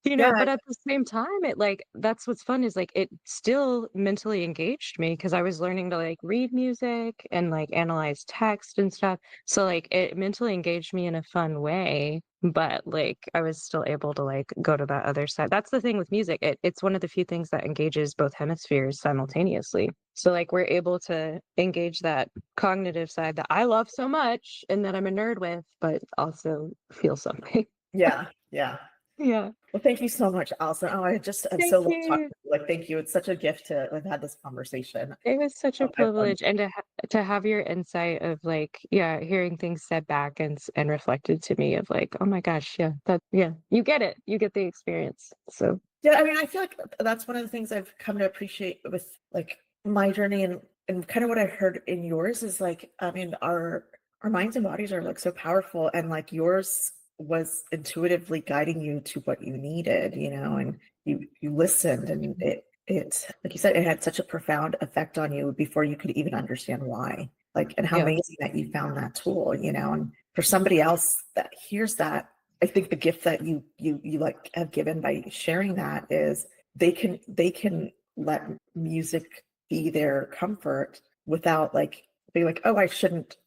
Yeah. But at the same time, it like that's what's fun is like it still mentally engaged me because I was learning to like read music and like analyze text and stuff. So like it mentally engaged me in a fun way, but like I was still able to like go to that other side. That's the thing with music. It's one of the few things that engages both hemispheres simultaneously. So like we're able to engage that cognitive side that I love so much and that I'm a nerd with, but also feel something. Yeah. Yeah. Yeah. Well, thank you so much, Allison. Oh, I've Thank so loved talking you. to you. Like, thank you. It's such a gift to have had this conversation. It was such a I've learned. privilege, and to have your insight of, like, yeah, hearing things said back and reflected to me of, like, "Oh my gosh, yeah, you get it, you get the experience." So, Yeah, I mean, I feel like that's one of the things I've come to appreciate with like my journey and kind of what I heard in yours is like, I mean, our minds and bodies are like so powerful, and like yours was intuitively guiding you to what you needed, and you listened, and it like you said, it had such a profound effect on you before you could even understand why. Like, and how yeah, amazing that you found that tool, and for somebody else that hears that, I think the gift that you like have given by sharing that is they can let music be their comfort without like being like, oh, I shouldn't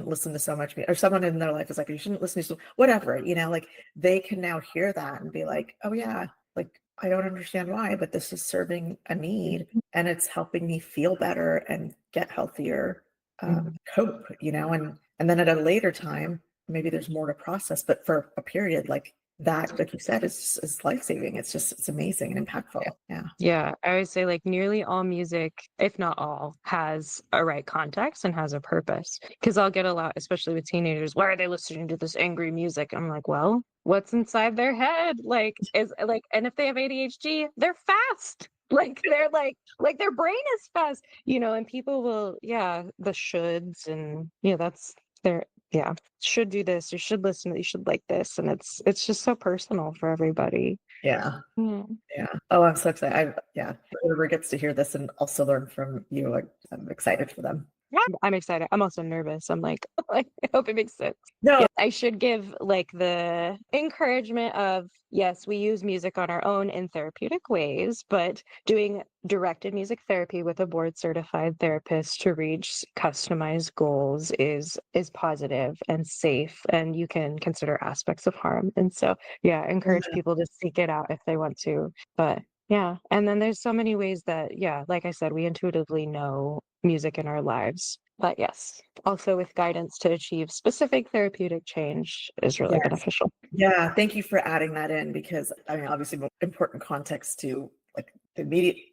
listen to so much music, or someone in their life is like, you shouldn't listen to whatever, like they can now hear that and be like, oh yeah, like I don't understand why, but this is serving a need and it's helping me feel better and get healthier, mhm, cope, and then at a later time maybe there's more to process, but for a period like that, like you said, is life-saving. It's amazing and yeah. impactful. Yeah. Yeah, I would say, like, nearly all music, if not all, has a right context and has a purpose. Because 'cause I'll get a lot, especially with teenagers, "Why are they listening to this angry music?" I'm like, "Well, what's inside their head?" And if they have ADHD, they're fast. Like, their brain is fast, and people will yeah, the shoulds and, that's their yeah, should do this, you should listen, you should like this, and it's just so personal for everybody. Yeah. Yeah. Yeah. Oh, I'm so excited. Yeah. Whoever gets to hear this and also learn from you, I'm excited for them. Yeah, I'm excited. I'm also nervous. I'm like, like, I hope it makes sense. No. Yeah, I should give like the encouragement of yes, we use music on our own in therapeutic ways, but doing directed music therapy with a board certified therapist to reach customized goals is positive and safe, and you can consider aspects of harm. And so, yeah, encourage Yeah. people to seek it out if they want to. But yeah, and then there's so many ways that, yeah, like I said, we intuitively know music in our lives. But yes, also with guidance to achieve specific therapeutic change is really Yes. beneficial. Yeah. Thank you for adding that in because I mean, obviously, important context to like the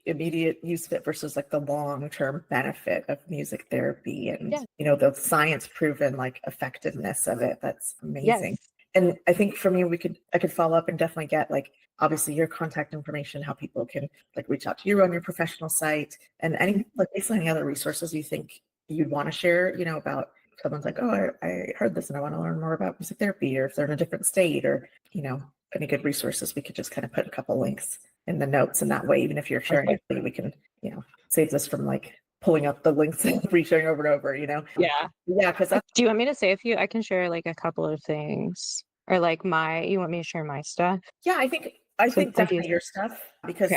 immediate use of it versus like the long-term benefit of music therapy and Yeah. the science proven like effectiveness of it. That's amazing. Yes. And I think for me, I could follow up and definitely get like obviously your contact information, how people can like reach out to you on your professional site and any like basically any other resources you think you'd want to share, about someone's like, oh, I heard this and I want to learn more about music therapy, or if they're in a different state, or any good resources, we could just kind of put a couple links in the notes, and that way, even if you're sharing Perfect. it, we can, save this from like pulling up the links and resharing over and over. Yeah. Yeah, because that's Do you want me to say a few? I can share like a couple of things. Or like you want me to share my stuff? yeah, I think Like you definitely your stuff okay. because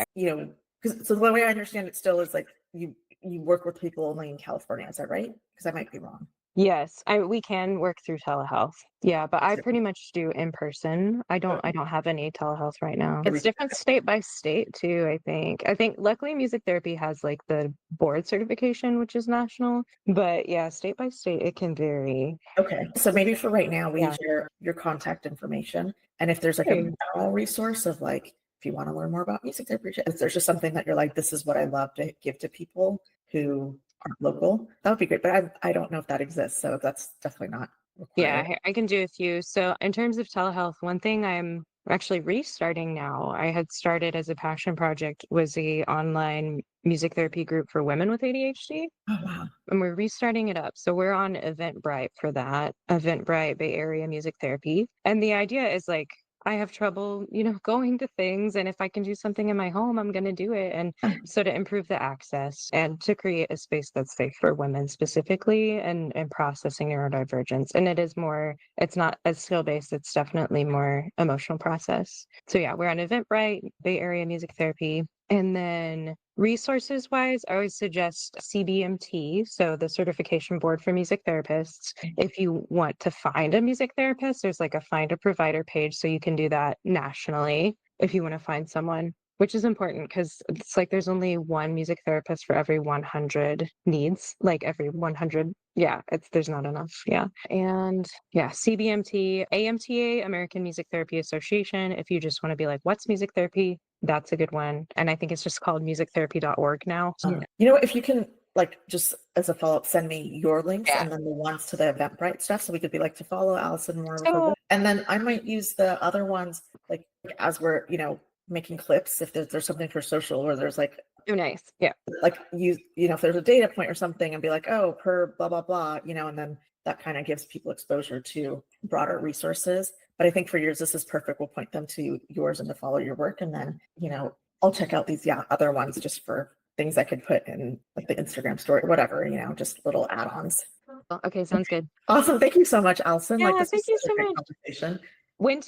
because so the way I understand it still is like you work with people only in California, is that right? Because I might be wrong. Yes, we can work through telehealth. Yeah, but I pretty much do in person. I don't have any telehealth right now. It's different state by state too, I think. I think luckily music therapy has like the board certification, which is national, but yeah, state by state it can vary. Okay, so maybe for right now, we Yeah. share your contact information. And if there's like a Okay. general resource of like, if you want to learn more about music therapy, if there's just something that you're like, this is what I love to give to people who aren't local, that would be great. But I don't know if that exists. So that's definitely not Yeah, required. I can do a few. So in terms of telehealth, one thing I'm actually restarting now, I had started as a passion project was a online music therapy group for women with ADHD. Oh, wow. And we're restarting it up. So we're on Eventbrite for that. Eventbrite Bay Area Music Therapy. And the idea is like I have trouble, going to things and if I can do something in my home, I'm going to do it. And so to improve the access and to create a space that's safe for women specifically and processing neurodivergence. And it's not as skill based, it's definitely more emotional process. So yeah, we're on Eventbrite, Bay Area Music Therapy. And then resources wise, I always suggest CBMT, so the Certification Board for Music Therapists. If you want to find a music therapist, there's like a find a provider page, so you can do that nationally if you want to find someone, which is important because it's like there's only one music therapist for every 100 needs, like every 100. Yeah, there's not enough. Yeah. And yeah, CBMT, AMTA, American Music Therapy Association. If you just want to be like, what's music therapy? That's a good one. And I think it's just called musictherapy.org now. If you can, like, just as a follow-up, send me your links Yeah. and then the ones to the Eventbrite stuff. So we could be like, to follow Alison more with her So work. And then I might use the other ones, like as we're, making clips, if there's something for social or there's like, oh, nice. Yeah. like if there's a data point or something and be like, oh, per blah, blah, blah, and then that kind of gives people exposure to broader resources. But I think for yours, this is perfect. We'll point them to yours and to follow your work. And then, I'll check out these other ones just for things I could put in like the Instagram story, whatever, just little add-ons. Okay, sounds good. Awesome. Thank you so much, Alison. Yeah, This was thank you such a so great much. conversation. When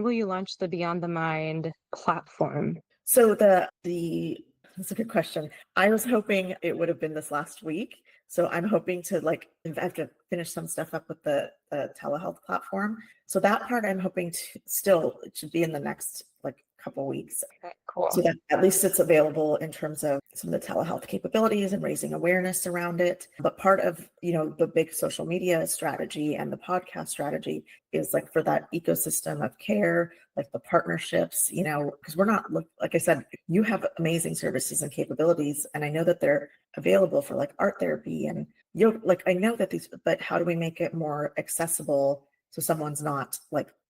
will you launch the Beyond the Mind platform? So that's a good question. I was hoping it would have been this last week. So I'm hoping to I have to finish some stuff up with the telehealth platform. So that part I'm hoping it should be in the next couple weeks. Okay, cool. So that at least it's available in terms of some of the telehealth capabilities and raising awareness around it. But part of, the big social media strategy and the podcast strategy is for that ecosystem of care, like the partnerships, because we're not, like I said, you have amazing services and capabilities. And I know that they're available for art therapy and yoga. I know that but how do we make it more accessible so someone's not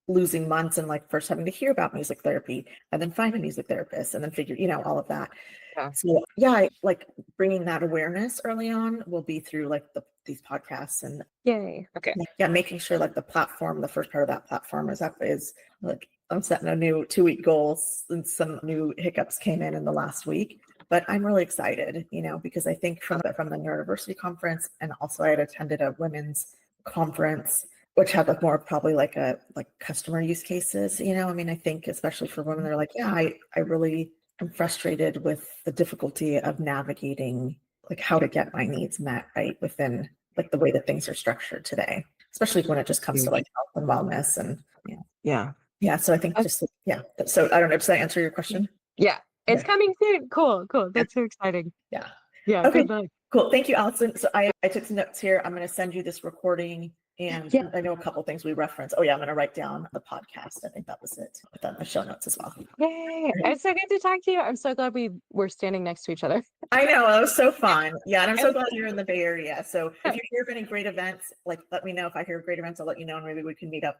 losing months and first having to hear about music therapy and then find a music therapist and then figure, all of that. Yeah. So I bringing that awareness early on will be through these podcasts and Yay. Okay. making sure the platform, the first part of that platform is I'm setting a new 2-week goal and some new hiccups came in the last week, but I'm really excited, because I think from the neurodiversity conference and also I had attended a women's conference which had more probably customer use cases, I think especially for women, they're I really am frustrated with the difficulty of navigating how to get my needs met right within the way that things are structured today, especially when it just comes to health and wellness and yeah. So I think so I don't know, does that answer your question? Yeah. It's coming soon. Cool. That's so exciting. Yeah. Okay. Good luck. Cool. Thank you, Alison. So I took some notes here. I'm going to send you this recording. And I know a couple of things we referenced. Oh yeah, I'm going to write down the podcast. I think that was it. Put that in the show notes as well. Yay. It's so good to talk to you. I'm so glad we were standing next to each other. I know, it was so fun. Yeah, and I'm so glad you're in the Bay Area. So if you hear of any great events, let me know. If I hear of great events, I'll let you know, and maybe we can meet up